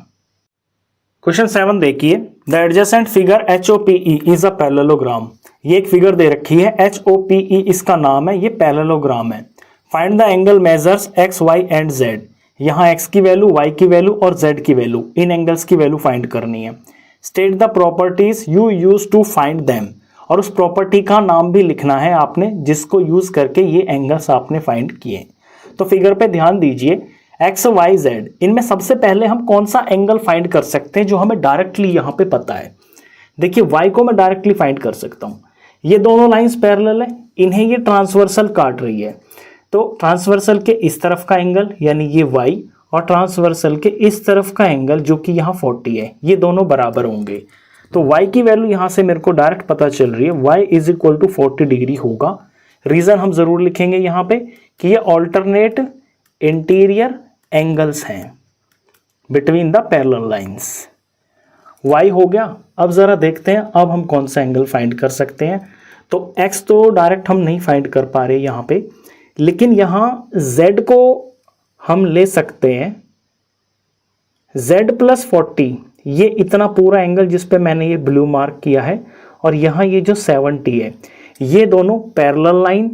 क्वेश्चन 7 देखिए, the adjacent figure HOPE is a parallelogram. ये एक फिगर दे रखी है, HOPE इसका नाम है, ये पैरेललोग्राम है। Find the angle measures x, y and z। यहाँ x की वैल्यू, y की वैल्यू और z की वैल्यू, इन एंगल्स की वैल्यू फाइंड करनी है। State the properties you use to find them. और उस प्रॉपर्टी का नाम भी लिखना है आपने जिसको यूज करके ये एंगल्स आपने फाइंड किए। तो फिगर पे ध्यान दीजिए, x, y, z, इनमें सबसे पहले हम कौन सा एंगल फाइंड कर सकते हैं जो हमें डायरेक्टली यहाँ पे पता है। देखिए y को मैं डायरेक्टली फाइंड कर सकता हूँ, ये दोनों लाइंस पैरेलल है, इन्हें ये ट्रांसवर्सल काट रही है, तो ट्रांसवर्सल के इस तरफ का एंगल यानी ये y और ट्रांसवर्सल के इस तरफ का एंगल जो कि यहाँ 40 है, ये दोनों बराबर होंगे। तो y की वैल्यू यहाँ से मेरे को डायरेक्ट पता चल रही है, y is equal to 40 degree होगा। रीजन हम जरूर लिखेंगे यहाँ पे कि ये ऑल्टरनेट इंटीरियर एंगल्स हैं between the parallel lines. y हो गया। अब जरा देखते हैं अब हम कौन सा एंगल फाइंड कर सकते हैं। तो x तो डायरेक्ट हम नहीं फाइंड कर पा रहे यहाँ पे, लेकिन यहाँ z को हम ले सकते हैं। z प्लस 40, ये इतना पूरा एंगल जिस पे मैंने ये ब्लू मार्क किया है, और यहाँ ये जो 70 है, ये दोनों पैरेलल लाइन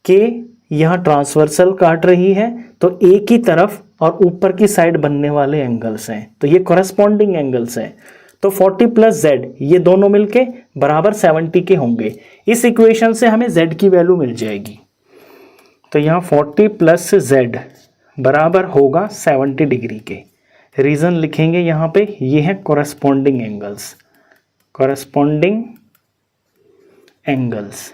के यहाँ ट्रांसवर्सल काट रही है, तो एक ही तरफ और ऊपर की साइड बनने वाले एंगल्स हैं, तो ये कॉरेस्पॉन्डिंग एंगल्स हैं। तो 40 प्लस z ये दोनों मिलके बराबर 70 के होंगे। इस इक्वेशन से हमें z की वैल्यू मिल जाएगी। तो यहाँ 40 प्लस z बराबर होगा 70 डिग्री के। रीजन लिखेंगे यहाँ पे, ये है कॉरेस्पॉन्डिंग एंगल्स, कॉरेस्पॉन्डिंग एंगल्स।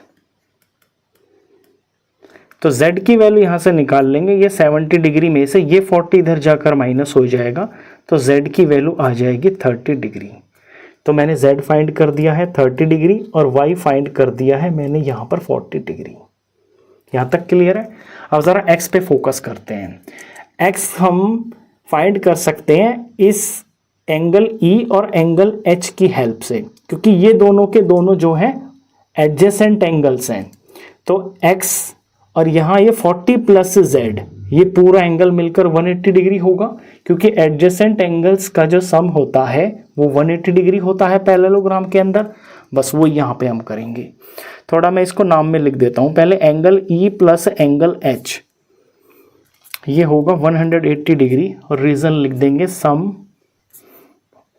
तो z की वैल्यू यहाँ से निकाल लेंगे, ये 70 डिग्री में से ये 40 इधर जाकर माइनस हो जाएगा, तो z की वैल्यू आ जाएगी 30 डिग्री। तो मैंने z फाइंड कर दिया है 30 डिग्री और y फाइंड कर दिया है मैंने यहाँ पर 40 डिग्री। यहाँ तक क्लियर है। अब ज़रा x पे फोकस करते हैं। x हम फाइंड कर सकते हैं इस एंगल E और एंगल H की हेल्प से, क्योंकि ये दोनों के दोनों जो हैं एडजेसेंट एंगल्स हैं। तो x और यहाँ ये 40 प्लस z, ये पूरा एंगल मिलकर 180 डिग्री होगा, क्योंकि एडजेसेंट एंगल्स का जो सम होता है वो 180 डिग्री होता है पैरेललोग्राम के अंदर। बस वो यहाँ पे हम करेंगे। थोड़ा मैं इसको नाम में लिख देता हूँ। पहले angle E plus angle H, ये होगा 180 डिग्री, और रीजन लिख देंगे sum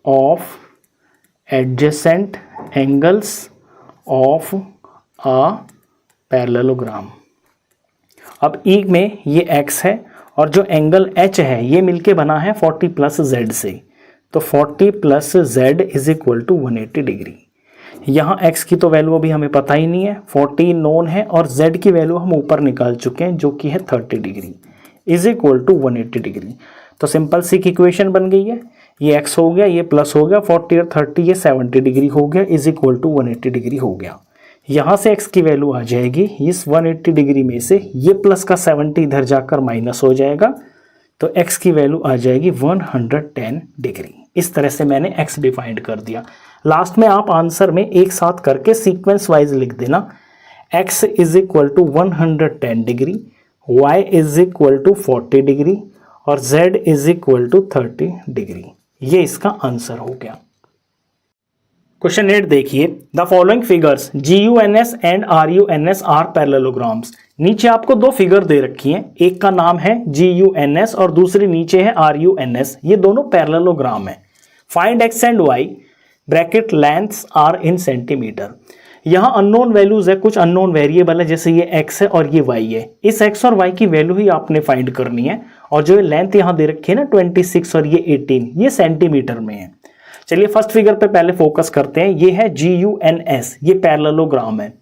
of adjacent angles of a parallelogram. अब E में ये x है और जो एंगल H है ये मिलके बना है 40 प्लस z से, तो 40 plus z is equal to 180 degree. यहाँ x की तो वैल्यू अभी हमें पता ही नहीं है, 40 नोन है, और z की वैल्यू हम ऊपर निकाल चुके हैं जो कि है 30 degree is equal to 180 degree. तो सिंपल सी इक्वेशन बन गई है, ये x हो गया, ये प्लस हो गया, 40 और 30 ये 70 डिग्री हो गया, इज इक्वल टू 180 डिग्री हो गया। यहाँ से x की वैल्यू आ जाएगी इस 180 डिग्री में से ये प्लस का 70 इधर जाकर माइनस हो जाएगा, तो x की वैल्यू आ जाएगी 110 डिग्री। इस तरह से मैंने x डिफाइंड कर दिया। लास्ट में आप आंसर में एक साथ करके सीक्वेंस वाइज लिख देना, x is equal to 110 degree, y is equal to 40 degree और z is equal to 30 degree. ये इसका आंसर हो गया। क्वेश्चन 8 देखिए, the following figures GUNS and RUNS are parallelograms. नीचे आपको दो फिगर दे रखी हैं, एक का नाम है GUNS और दूसरी नीचे है RUNS। ये दोनों पैरेललोग्राम है। Find x and y bracket lengths are in centimetre. यहाँ अननोन वैल्यूज है, कुछ अननोन वेरिएबल है, जैसे ये x है और ये y है। इस x और y की वैल्यू ही आपने फाइंड करनी है। और जो लेंथ यहाँ दे रखी है ना 26 और ये 18, ये सेंटीमीटर में है। चलिए फर्स्ट फिगर पे पहले फोकस करते हैं। ये है GUNS, ये पैरेललोग्राम है।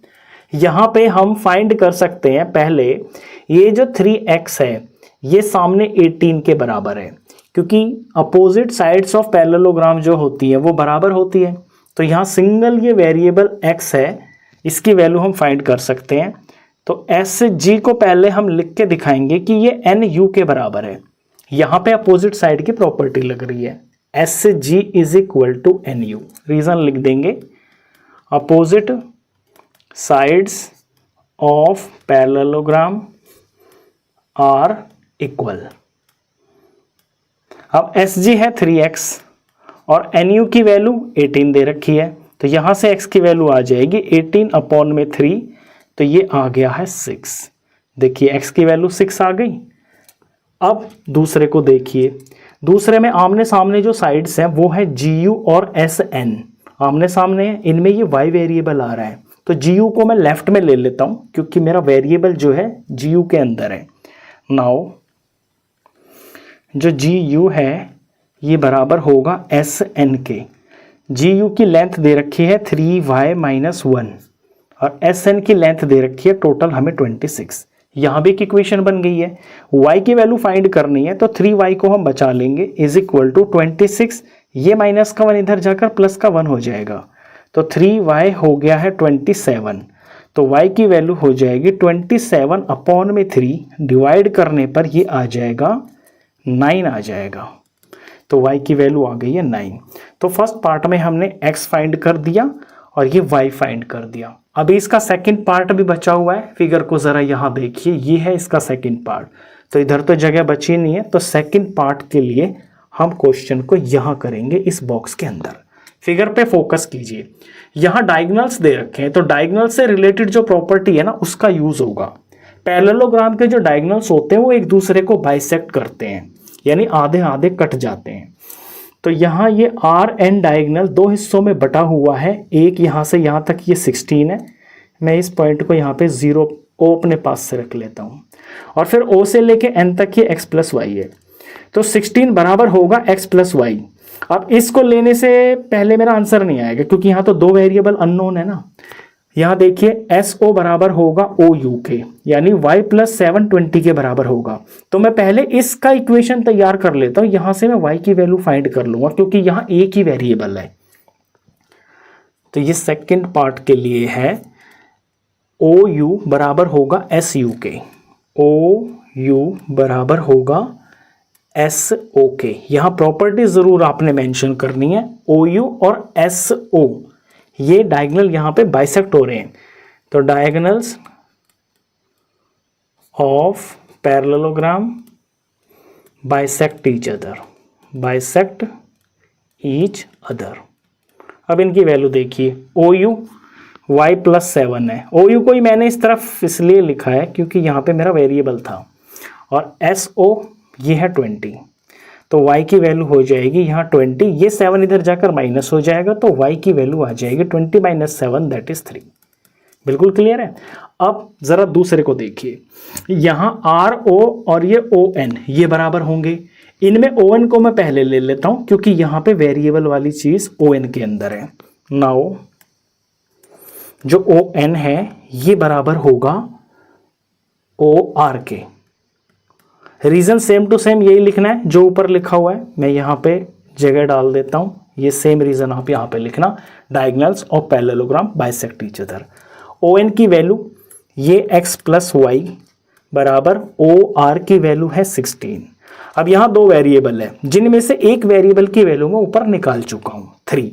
यहाँ पे हम फाइंड कर सकते हैं पहले, ये जो 3x है ये सामने 18 के बराबर है, क्योंकि अपोजिट साइड्स ऑफ पैरेललोग्राम जो होती है वो बराबर होती है। तो यहाँ सिंगल ये वेरिएबल x है, इसकी वैल्यू हम फाइंड कर सकते हैं। तो SG को पहले हम लिख के दिखाएंगे कि ये NU के बराबर है। यहाँ पे अपोजिट साइड की प्रॉपर्टी लग रही है, SG is equal to NU। Reason लिख देंगे, opposite sides of parallelogram are equal. अब SG है 3x और NU की वैल्यू 18 दे रखी है, तो यहां से x की वैल्यू आ जाएगी 18 अपॉन में 3, तो ये आ गया है 6। देखिए x की वैल्यू 6 आ गई। अब दूसरे को देखिए, दूसरे में आमने सामने जो साइड्स हैं वो है GU और SN, आमने सामने है, इनमें ये y वेरिएबल आ रहा है। तो GU को मैं लेफ्ट में ले लेता हूं, क्योंकि मेरा वेरिएबल जो है GU के अंदर है। नाउ जो GU है ये बराबर होगा SN के। GU की लेंथ दे रखी है 3y - 1 और SN की लेंथ दे रखी है टोटल हमें 26। यहाँ भी एक इक्वेशन बन गई है। y की वैल्यू फाइंड करनी है, तो 3y को हम बचा लेंगे इज इक्वल टू 26। ये माइनस का 1 इधर जाकर प्लस का 1 हो जाएगा, तो 3y हो गया है 27। तो y की वैल्यू हो जाएगी 27 अपॉन में 3, डिवाइड करने पर ये आ जाएगा 9 आ जाएगा। तो y की वैल्यू आ गई है 9। तो फर्स्ट पार्ट में हमने x फाइंड कर दिया और ये y फाइंड कर दिया। अभी इसका सेकंड पार्ट भी बचा हुआ है। फिगर को ज़रा यहाँ देखिए, ये है इसका सेकंड पार्ट। तो इधर तो जगह बची नहीं है, तो सेकंड पार्ट के लिए हम क्वेश्चन को यहाँ करेंगे इस बॉक्स के अंदर। फिगर पे फोकस कीजिए, यहाँ डायगोनल्स दे रखे हैं, तो डायगोनल से रिलेटेड जो प्रॉपर्टी है ना उसका यूज होगा। पैरेललोग्राम के जो डायगोनल्स होते हैं वो एक दूसरे को बाइसेक्ट करते हैं, यानी आधे आधे कट जाते हैं। तो यहाँ ये RN डायगोनल दो हिस्सों में बटा हुआ है। एक यहाँ से यहाँ तक ये 16 है। मैं इस पॉइंट को यहाँ पे 0 O अपने पास से रख लेता हूँ, और फिर O से लेके N तक ये x + y है। तो 16 बराबर होगा x + y। अब इसको लेने से पहले मेरा आंसर नहीं आएगा, क्योंकि यहाँ तो दो वेरिएबल अननोन है ना। यहाँ देखिए SO बराबर होगा OU के, यानी y + 7 20 के बराबर होगा। तो मैं पहले इसका इक्वेशन तैयार कर लेता हूँ, यहाँ से मैं y की वैल्यू फाइंड कर लूंगा, क्योंकि यहाँ एक ही वेरिएबल है। तो ये सेकंड पार्ट के लिए है, OU बराबर होगा SU के, OU बराबर होगा SO के। यहाँ प्रॉपर्टी जरूर आपने मेंशन करनी है, OU और SO ये डायगोनल यहाँ पे बाइसेक्ट हो रहे हैं। तो diagonals of parallelogram bisect each other, bisect each other. अब इनकी वैल्यू देखिए, OU y + 7 है। OU को ही मैंने इस तरफ इसलिए लिखा है क्योंकि यहाँ पे मेरा वेरिएबल था, और SO ये है 20। तो y की वैल्यू हो जाएगी यहाँ 20, ये 7 इधर जाकर माइनस हो जाएगा, तो y की वैल्यू आ जाएगी 20 - 7 दैट इज 3। बिल्कुल क्लियर है। अब जरा दूसरे को देखिए, यहाँ RO और ये ON ये बराबर होंगे। इनमें ON को मैं पहले ले लेता हूँ, क्योंकि यहाँ पे वेरिएबल वाली चीज ON के अंदर है। नाउ जो ON है ये बराबर होगा OR के। रीजन सेम टू सेम यही लिखना है जो ऊपर लिखा हुआ है। मैं यहाँ पे जगह डाल देता हूँ, ये सेम रीजन आप यहाँ पे लिखना, diagonals of parallelogram bisect each other. ON की वैल्यू ये x + y बराबर OR की वैल्यू है 16। अब यहाँ दो वेरिएबल है, जिनमें से एक वेरिएबल की वैल्यू मैं ऊपर निकाल चुका हूँ 3।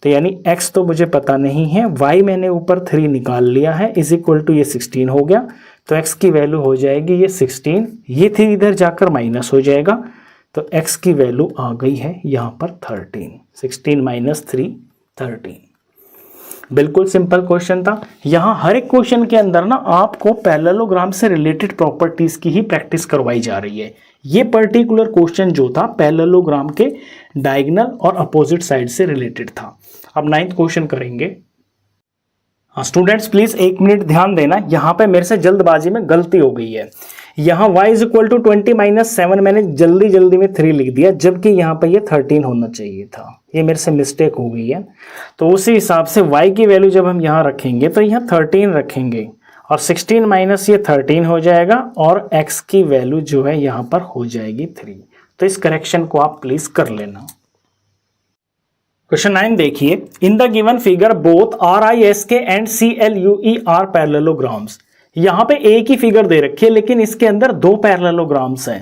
तो यानी x तो मुझे पता नहीं है, y मैंने ऊपर 3 निकाल लिया है, इज इक्वल टू ये 16 हो गया। तो x की वैल्यू हो जाएगी ये 16, ये 3 इधर जाकर माइनस हो जाएगा, तो x की वैल्यू आ गई है यहाँ पर 13। 16 - 3 13। बिल्कुल सिंपल क्वेश्चन था। यहाँ हर एक क्वेश्चन के अंदर ना आपको पैरेललोग्राम से रिलेटेड प्रॉपर्टीज की ही प्रैक्टिस करवाई जा रही है। ये पर्टिकुलर क्वेश्चन जो था पैरेललोग्राम के डायगोनल और अपोजिट साइड से रिलेटेड था। अब 9th क्वेश्चन करेंगे। हाँ स्टूडेंट्स प्लीज 1 मिनट ध्यान देना, यहाँ पे मेरे से जल्दबाजी में गलती हो गई है। यहाँ y इज इक्वल टू 20 - 7 मैंने जल्दी में 3 लिख दिया, जबकि यहाँ पे ये 13 होना चाहिए था। ये मेरे से मिस्टेक हो गई है। तो उसी हिसाब से y की वैल्यू जब हम यहाँ रखेंगे तो यहाँ 13 रखेंगे और 16 माइनस ये 13 हो जाएगा और x की वैल्यू जो है यहाँ पर हो जाएगी 3। तो इस करेक्शन को आप प्लीज कर लेना। क्वेश्चन 9 देखिए, in the given figure both RISK and CLUE are parallelograms. यहाँ पे एक ही फिगर दे रखी है लेकिन इसके अंदर 2 पैरेललोग्राम्स हैं।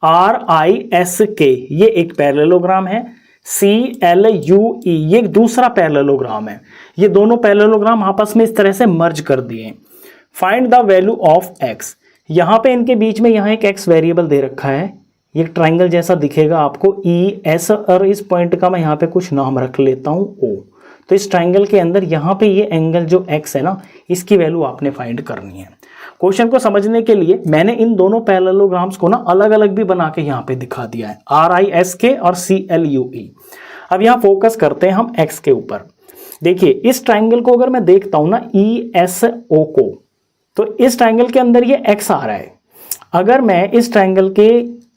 RISK ये एक पैरेललोग्राम है, CLUE ये एक दूसरा पैरेललोग्राम है। ये दोनों पैरेललोग्राम आपस में इस तरह से मर्ज कर दिए। Find the value of x। यहाँ पे इनके बीच में यहाँ एक x वेरिएबल दे रखा है, ये ट्रायंगल जैसा दिखेगा आपको ES, और इस पॉइंट का मैं यहाँ पे कुछ नाम रख लेता हूँ O। तो इस ट्रायंगल के अंदर यहाँ पे ये एंगल जो x है ना, इसकी वैल्यू आपने फाइंड करनी है। क्वेश्चन को समझने के लिए मैंने इन दोनों पैरेललोग्राम्स को ना अलग अलग भी बना के यहाँ पे दिखा दिया है, RISK और CLUE। अब यहाँ फोकस करते हैं हम x के ऊपर। देखिए इस ट्रायंगल को अगर मैं देखता हूँ ना ESO को, तो इस ट्रायंगल के अंदर ये x आ रहा है। अगर मैं इस ट्रायंगल के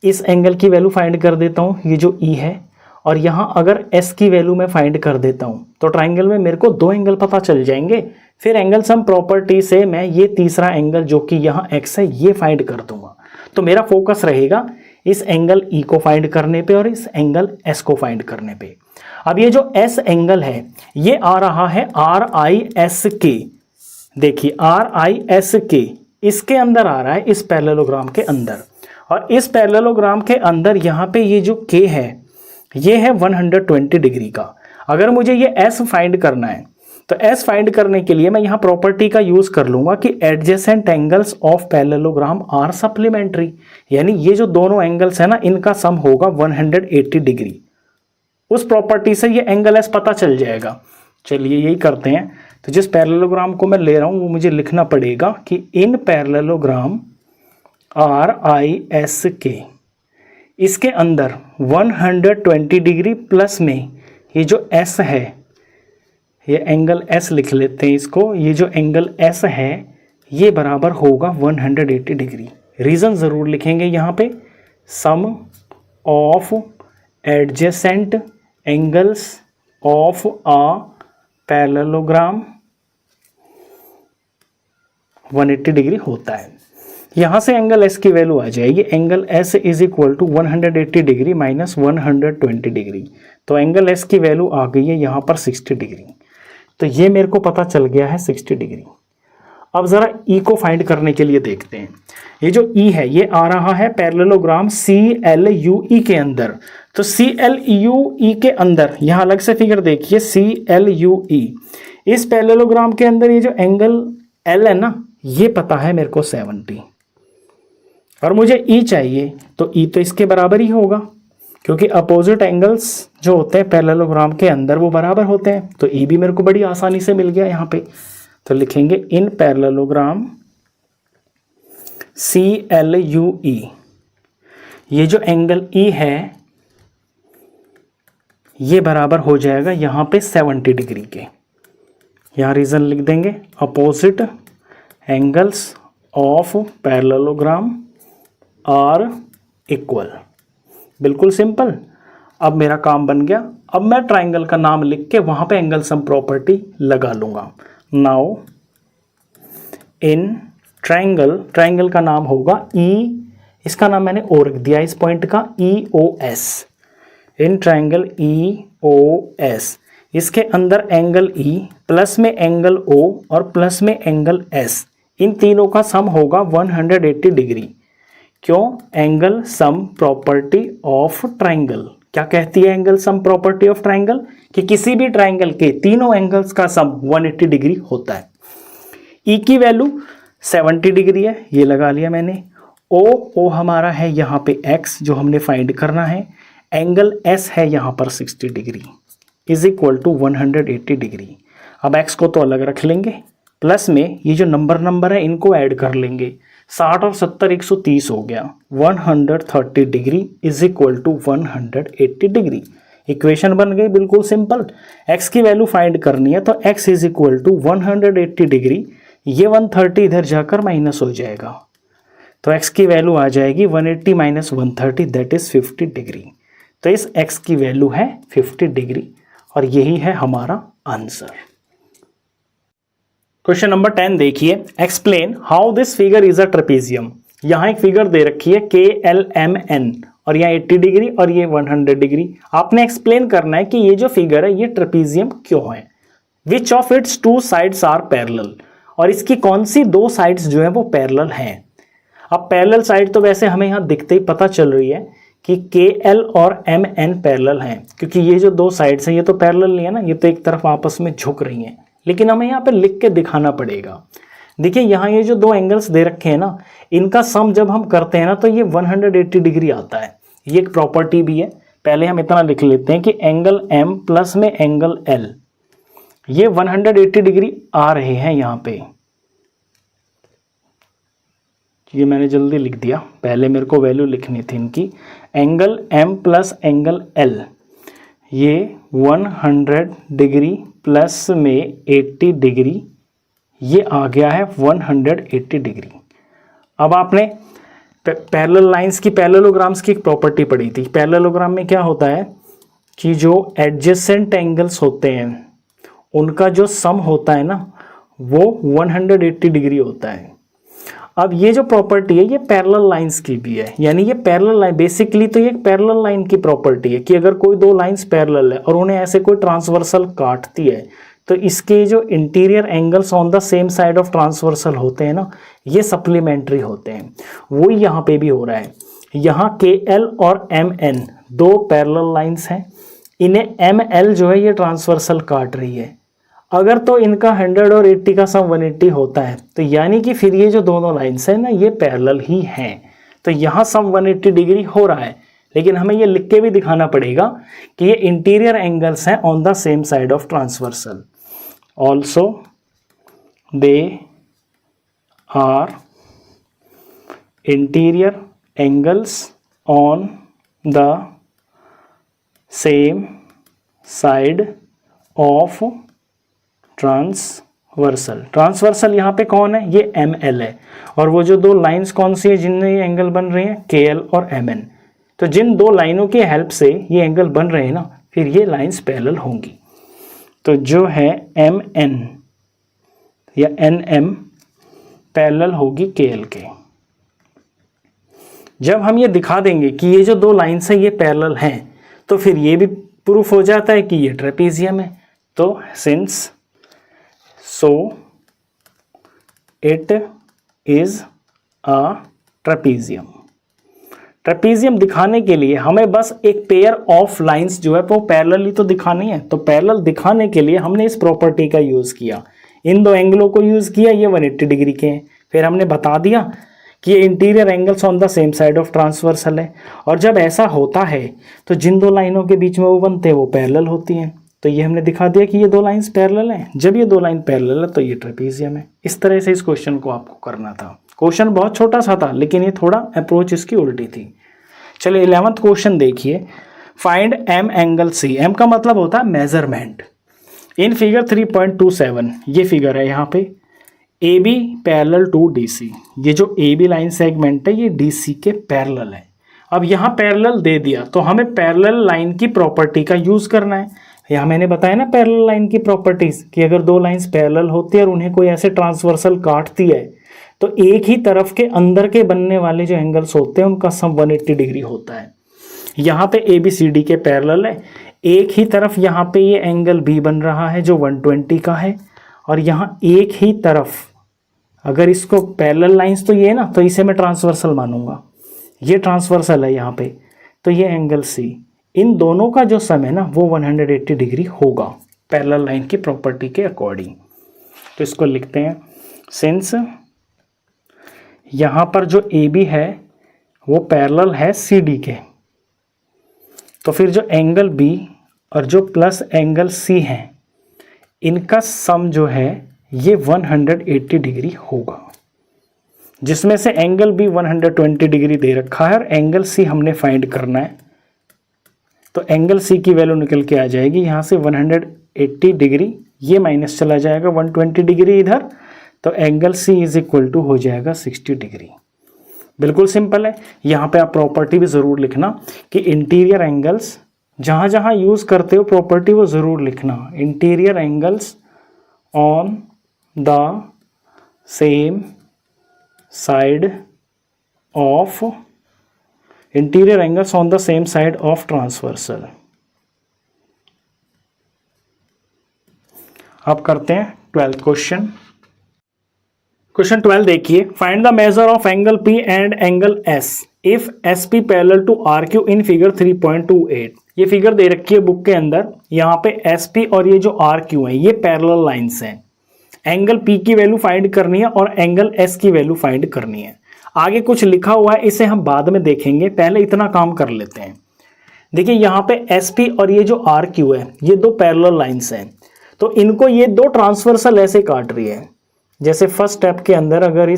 इस एंगल की वैल्यू फाइंड कर देता हूँ, ये जो E है, और यहाँ अगर S की वैल्यू मैं फाइंड कर देता हूँ, तो ट्रायंगल में मेरे को 2 एंगल पता चल जाएंगे। फिर एंगल सम प्रॉपर्टी से मैं ये तीसरा एंगल जो कि यहाँ x है ये फाइंड कर दूंगा। तो मेरा फोकस रहेगा इस एंगल E को फाइंड करने पे और इस एंगल S को फाइंड करने पे। अब ये जो S एंगल है ये आ रहा है RISK। देखिए RISK इसके अंदर आ रहा है, इस पैरेललोग्राम के अंदर, और इस पैरेललोग्राम के अंदर यहाँ पे ये जो K है ये है 120 डिग्री का। अगर मुझे ये S फाइंड करना है तो S फाइंड करने के लिए मैं यहाँ प्रॉपर्टी का यूज कर लूंगा कि adjacent angles of parallelogram are supplementary, यानी ये जो दोनों एंगल्स है ना इनका सम होगा 180 डिग्री। उस प्रॉपर्टी से ये एंगल S पता चल जाएगा। चलिए यही करते हैं। तो जिस पैरेललोग्राम को मैं ले रहा हूँ वो मुझे लिखना पड़ेगा कि इन पैरेललोग्राम RISK इसके अंदर 120 डिग्री प्लस में ये जो S है, ये एंगल S लिख लेते हैं इसको, ये जो एंगल S है ये बराबर होगा 180 डिग्री। रीज़न ज़रूर लिखेंगे यहाँ पे, sum of adjacent angles of a parallelogram 180 degree होता है। यहाँ से एंगल S की वैल्यू आ जाएगी, angle S is equal to 180 degree minus 120 degree. तो एंगल S की वैल्यू आ गई है यहाँ पर 60 डिग्री। तो ये मेरे को पता चल गया है 60 डिग्री। अब ज़रा E को फाइंड करने के लिए देखते हैं। ये जो E है ये आ रहा है पैरेललोग्राम CLUE के अंदर। तो CLUE के अंदर यहाँ अलग से फिगर देखिए, CLUE इस पैरेललोग्राम के अंदर ये जो एंगल L है ना ये पता है मेरे को 70, और मुझे E चाहिए, तो E तो इसके बराबर ही होगा क्योंकि अपोजिट एंगल्स जो होते हैं पैरेललोग्राम के अंदर वो बराबर होते हैं। तो E भी मेरे को बड़ी आसानी से मिल गया यहाँ पे। तो लिखेंगे इन पैरेललोग्राम CLUE ये जो एंगल E है ये बराबर हो जाएगा यहाँ पे 70 डिग्री के। यहाँ रीज़न लिख देंगे, opposite angles of parallelogram are equal. बिल्कुल सिंपल। अब मेरा काम बन गया। अब मैं ट्राइंगल का नाम लिख के वहाँ पे एंगल सम प्रॉपर्टी लगा लूँगा। नाउ इन ट्राइंगल का नाम होगा E, इसका नाम मैंने O रख दिया इस पॉइंट का, EOS। इन ट्राइंगल EOS इसके अंदर एंगल E प्लस में एंगल O और प्लस में एंगल S, इन तीनों का सम होगा 180 डिग्री। क्यों? Angle sum property of triangle. क्या कहती है angle sum property of triangle? कि किसी भी ट्राइंगल के तीनों एंगल्स का सम 180 डिग्री होता है। E की वैल्यू 70 डिग्री है, ये लगा लिया मैंने। O हमारा है यहाँ पे X जो हमने फाइंड करना है। एंगल S है यहाँ पर 60 degree is equal to 180 degree. अब x को तो अलग रख लेंगे, प्लस में ये जो नंबर है इनको ऐड कर लेंगे। 60 और 70 130 हो गया। 130 degree is equal to 180 degree. Equation बन गई बिल्कुल सिंपल। x की वैल्यू फाइंड करनी है तो x is equal to 180 degree, ये 130 इधर जाकर माइनस हो जाएगा, तो x की वैल्यू आ जाएगी 180 माइनस 130 दैट इज 50 डिग्री। तो इस x की वैल्यू है 50 डिग्री और यही है हमारा आंसर। क्वेश्चन नंबर 10 देखिए, explain how this figure is a trapezium. यहाँ एक फिगर दे रखी है KLMN और यहाँ 80 डिग्री और ये 100 डिग्री। आपने एक्सप्लेन करना है कि ये जो फिगर है ये ट्रेपेजियम क्यों है। Which of its two sides are parallel, और इसकी कौन सी दो साइड्स जो है वो पैरेलल हैं। अब पैरेलल साइड तो वैसे हमें यहाँ दिखते ही पता चल रही है कि KL और MN पैरेलल हैं, क्योंकि ये जो दो साइड्स हैं ये तो पैरेलल नहीं है ना, ये तो एक तरफ आपस में झुक रही हैं। लेकिन हमें यहाँ पे लिख के दिखाना पड़ेगा। देखिए यहाँ ये जो दो एंगल्स दे रखे हैं ना, इनका सम जब हम करते हैं ना तो ये 180 डिग्री आता है। ये एक प्रॉपर्टी भी है। पहले हम इतना लिख लेते हैं कि एंगल M प्लस में एंगल L ये 180 डिग्री आ रहे हैं यहाँ पे। ये मैंने जल्दी लिख दिया, पहले मेरे को वैल्यू लिखनी थी इनकी। Angle M plus angle L ये 100 डिग्री प्लस में 80 डिग्री, ये आ गया है 180 डिग्री। अब आपने पैरेलल लाइंस की, पैरेललोग्राम्स की एक प्रॉपर्टी पढ़ी थी। पैरेललोग्राम में क्या होता है कि जो एडजेसेंट एंगल्स होते हैं उनका जो सम होता है ना वो 180 डिग्री होता है। अब ये जो प्रॉपर्टी है ये पैरेलल लाइंस की भी है, यानी ये पैरेलल लाइन बेसिकली तो ये पैरेलल लाइन की प्रॉपर्टी है कि अगर कोई दो लाइंस पैरेलल है और उन्हें ऐसे कोई ट्रांसवर्सल काटती है तो इसके जो interior angles on the same side of transversal होते हैं ना, ये सप्लीमेंट्री होते हैं। वही यहाँ पे भी हो रहा है। यहाँ KL और MN दो पैरेलल लाइंस हैं, इन्हें ML जो है ये ट्रांसवर्सल काट रही है। अगर तो इनका 100 और 80 का सम 180 होता है तो यानी कि फिर ये जो दोनों लाइंस हैं ना ये पैरेलल ही हैं। तो यहाँ सम 180 डिग्री हो रहा है, लेकिन हमें ये लिख के भी दिखाना पड़ेगा कि ये इंटीरियर एंगल्स हैं on the same side of transversal. Also they are interior angles on the same side of transversal. Transversal यहाँ पे कौन है, ये ML है, और वो जो दो लाइंस कौन सी है जिनमें ये एंगल बन रहे हैं, KL और MN। तो जिन दो लाइनों के हेल्प से ये एंगल बन रहे हैं ना, फिर ये लाइंस पैरेलल होंगी। तो जो है MN या NM पैरेलल होगी KL के। जब हम ये दिखा देंगे कि ये जो दो लाइंस हैं ये पैरेलल हैं तो फिर ये भी प्रूफ हो जाता है कि ये ट्रेपेजियम है। तो since so it is a trapezium. Trapezium दिखाने के लिए हमें बस एक पेयर ऑफ लाइंस जो है वो पैरेलल ही तो दिखानी है। तो पैरेलल दिखाने के लिए हमने इस प्रॉपर्टी का यूज किया, इन दो एंगलों को यूज किया, ये 180 डिग्री के हैं। फिर हमने बता दिया कि ये interior angles on the same side of transversal है, और जब ऐसा होता है तो जिन दो लाइनों के बीच में वो बनते हैं वो पैरेलल होती हैं। तो ये हमने दिखा दिया कि ये दो लाइंस पैरेलल हैं। जब ये दो लाइन पैरेलल है तो ये ट्रेपेजियम है। इस तरह से इस क्वेश्चन को आपको करना था। क्वेश्चन बहुत छोटा सा था लेकिन ये थोड़ा अप्रोच इसकी उल्टी थी। चलिए 11th क्वेश्चन देखिए, find M angle C। M का मतलब होता है मेजरमेंट। इन फिगर 3.27 ये फिगर है यहाँ पे, AB पैरेलल टू DC। ये जो AB लाइन सेगमेंट है ये DC के पैरेलल है। अब यहाँ पैरेलल दे दिया तो हमें पैरेलल लाइन की प्रॉपर्टी का यूज करना है। यहाँ मैंने बताया ना पैरेलल लाइन की प्रॉपर्टीज कि अगर दो लाइंस पैरेलल होती है और उन्हें कोई ऐसे ट्रांसवर्सल काटती है तो एक ही तरफ के अंदर के बनने वाले जो एंगल्स होते हैं उनका सम 180 डिग्री होता है। यहाँ पे ABCD के पैरेलल है, एक ही तरफ यहाँ पे ये एंगल B बन रहा है जो 120 का है, और यहाँ एक ही तरफ अगर इसको पैरेलल लाइंस तो ये है ना, तो इसे मैं ट्रांसवर्सल मानूंगा, ये ट्रांसवर्सल है यहाँ पे, तो ये एंगल C, इन दोनों का जो सम है ना वो 180 डिग्री होगा पैरेलल लाइन की प्रॉपर्टी के अकॉर्डिंग। तो इसको लिखते हैं, सिंस यहाँ पर जो AB है वो पैरेलल है CD के, तो फिर जो एंगल B और जो प्लस एंगल C है इनका सम जो है ये 180 डिग्री होगा, जिसमें से एंगल भी 120 डिग्री दे रखा है और एंगल सी हमने फाइंड करना है। तो एंगल सी की वैल्यू निकल के आ जाएगी यहाँ से 180 डिग्री, ये माइनस चला जाएगा 120 डिग्री इधर, तो angle C is equal to हो जाएगा 60 डिग्री। बिल्कुल सिंपल है। यहाँ पे आप प्रॉपर्टी भी ज़रूर लिखना कि इंटीरियर एंगल्स, जहाँ जहाँ यूज़ करते हो प्रॉपर्टी वो ज़रूर लिखना, interior angles on the same side of, interior angles on the same side of transversal. अब करते हैं 12th क्वेश्चन। क्वेश्चन 12 देखिए, find the measure of angle P and angle S if SP parallel to RQ in figure 3.28। ये figure दे रखी है book के अंदर। यहाँ पे SP और ये जो RQ है ये पैरेलल लाइंस हैं। एंगल P की वैल्यू फाइंड करनी है और एंगल S की वैल्यू फाइंड करनी है। आगे कुछ लिखा हुआ है, इसे हम बाद में देखेंगे, पहले इतना काम कर लेते हैं। देखिए यहाँ पे SP और ये जो RQ है ये दो पैरेलल लाइंस हैं, तो इनको ये दो ट्रांसवर्सल ऐसे काट रही है। जैसे फर्स्ट स्टेप के अंदर अगर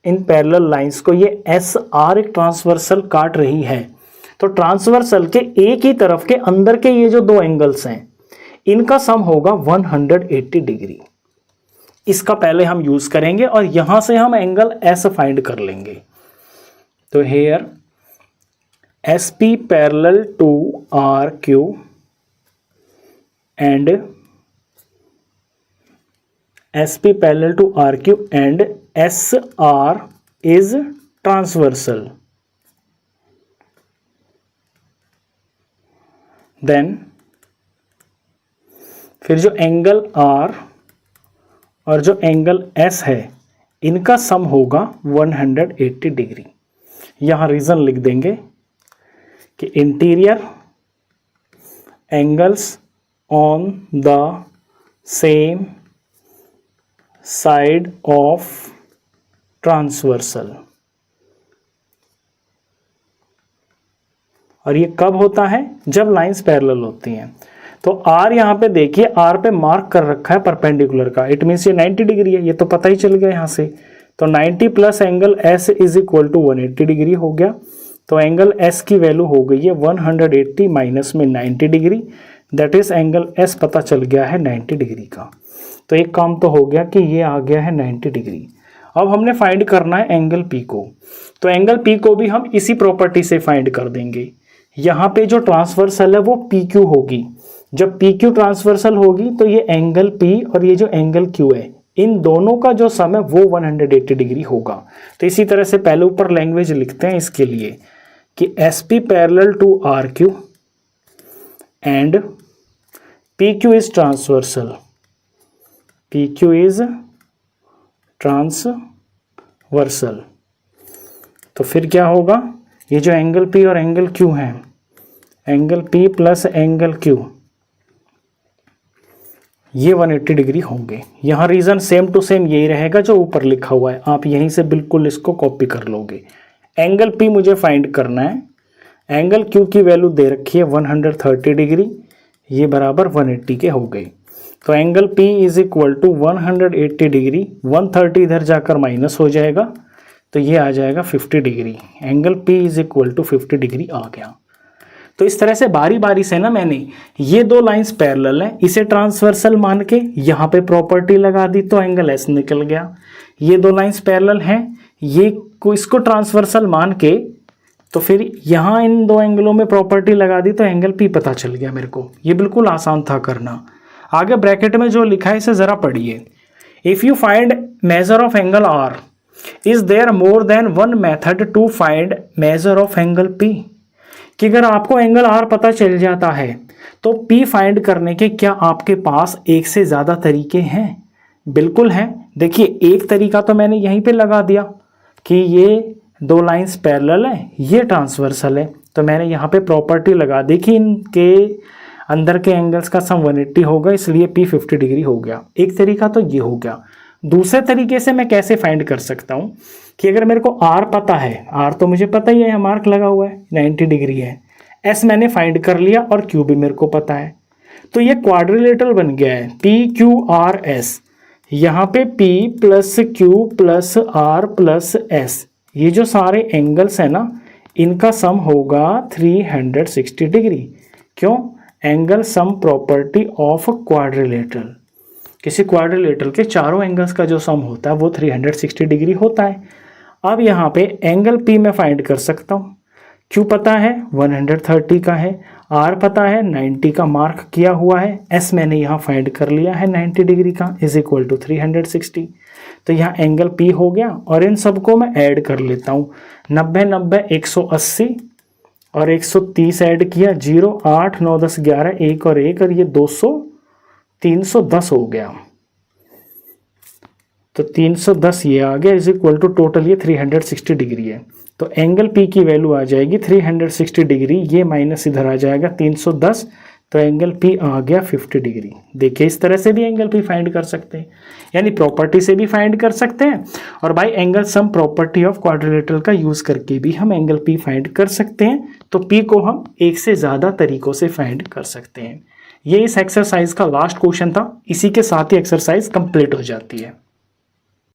इन पैरेलल लाइंस को ये SR एक ट्रांसवर्सल काट रही है, तो ट्रांसवर्सल के एक ही तरफ के अंदर के ये जो दो एंगल्स हैं इनका सम होगा 180 डिग्री। इसका पहले हम यूज करेंगे और यहां से हम एंगल S फाइंड कर लेंगे। तो here SP parallel to RQ and SP parallel to RQ and SR is transversal. Then फिर जो एंगल R और जो एंगल S है इनका सम होगा 180 डिग्री। यहाँ रीजन लिख देंगे कि interior angles on the same side of transversal. और ये कब होता है? जब लाइंस पैरेलल होती हैं। तो R यहाँ पे देखिए, R पे मार्क कर रखा है परपेंडिकुलर का, इट मीन्स ये 90 डिग्री है, ये तो पता ही चल गया यहाँ से। तो 90 plus angle S is equal to 180 degree हो गया। तो एंगल S की वैल्यू हो गई है 180 माइनस में 90 degree, that is angle S पता चल गया है 90 डिग्री का। तो एक काम तो हो गया कि ये आ गया है 90 डिग्री। अब हमने फाइंड करना है एंगल P को। तो एंगल P को भी हम इसी प्रॉपर्टी से फाइंड कर देंगे। यहाँ पे जो ट्रांसवर्सल है वो PQ होगी। जब PQ ट्रांसवर्सल होगी तो ये एंगल P और ये जो एंगल Q है इन दोनों का जो सम है वो 180 डिग्री होगा। तो इसी तरह से पहले ऊपर लैंग्वेज लिखते हैं इसके लिए कि SP parallel to RQ and PQ is transversal. PQ is transversal. तो फिर क्या होगा, ये जो एंगल P और एंगल Q है, angle P plus angle Q ये 180 डिग्री होंगे। यहाँ रीजन सेम टू सेम यही रहेगा जो ऊपर लिखा हुआ है, आप यहीं से बिल्कुल इसको कॉपी कर लोगे। एंगल P मुझे फाइंड करना है, एंगल Q की वैल्यू दे रखी है 130 डिग्री, ये बराबर 180 के हो गए। तो angle P is equal to 180 degree, 130 इधर जाकर माइनस हो जाएगा, तो ये आ जाएगा 50 degree. Angle P is equal to 50 degree आ गया। तो इस तरह से बारी बारी से ना मैंने ये दो लाइंस पैरेलल हैं, इसे ट्रांसवर्सल मान के यहाँ पे प्रॉपर्टी लगा दी तो एंगल S निकल गया। ये दो लाइंस पैरेलल हैं, ये को इसको ट्रांसवर्सल मान के तो फिर यहाँ इन दो एंगलों में प्रॉपर्टी लगा दी तो एंगल P पता चल गया मेरे को। ये बिल्कुल आसान था करना। आगे ब्रैकेट में जो लिखा है इसे जरा पढ़िए। If you find measure of angle R, is there more than one method to find measure of angle P? कि अगर आपको एंगल R पता चल जाता है तो P फाइंड करने के क्या आपके पास एक से ज़्यादा तरीके हैं? बिल्कुल हैं। देखिए एक तरीका तो मैंने यहीं पे लगा दिया कि ये दो लाइंस पैरेलल है, ये ट्रांसवर्सल है, तो मैंने यहाँ पे प्रॉपर्टी लगा दी कि इनके अंदर के एंगल्स का सम 180 होगा, इसलिए P 50 डिग्री हो गया। एक तरीका तो ये हो गया। दूसरे तरीके से मैं कैसे फाइंड कर सकता हूँ कि अगर मेरे को R पता है, R तो मुझे पता ही है, मार्क लगा हुआ है 90 डिग्री है, S मैंने फाइंड कर लिया और Q भी मेरे को पता है, तो ये क्वाड्रिलेटरल बन गया है PQRS। यहाँ पे P plus Q plus R plus S, ये जो सारे एंगल्स है ना, इनका सम होगा 360 डिग्री। क्यों? Angle sum property of quadrilateral. किसी क्वाड्रिलेटरल के चारों एंगल्स का जो सम होता है वो 360 डिग्री होता है। अब यहाँ पे एंगल P मैं फाइंड कर सकता हूँ। Q पता है 130 का है, R पता है 90 का मार्क किया हुआ है, S मैंने यहाँ फाइंड कर लिया है 90 डिग्री का, इज इक्वल टू 360। तो यहाँ एंगल P हो गया और इन सबको मैं ऐड कर लेता हूँ। 90 90 180 और 130 ऐड किया, 0 8 9 10 11 1 और 1 और ये 200 310 हो गया। तो 310 ये आ गया, इज इक्वल टू टोटल ये 360 डिग्री है। तो एंगल P की वैल्यू आ जाएगी 360 डिग्री, ये माइनस इधर आ जाएगा 310, तो एंगल P आ गया 50 डिग्री। देखिए इस तरह से भी एंगल P फाइंड कर सकते हैं, यानी प्रॉपर्टी से भी फाइंड कर सकते हैं, और bye angle sum property of quadrilateral का यूज करके भी हम एंगल P फाइंड कर सकते हैं। तो P को हम एक से ज़्यादा तरीकों से फाइंड कर सकते हैं। ये इस एक्सरसाइज का लास्ट क्वेश्चन था, इसी के साथ ही एक्सरसाइज कंप्लीट हो जाती है।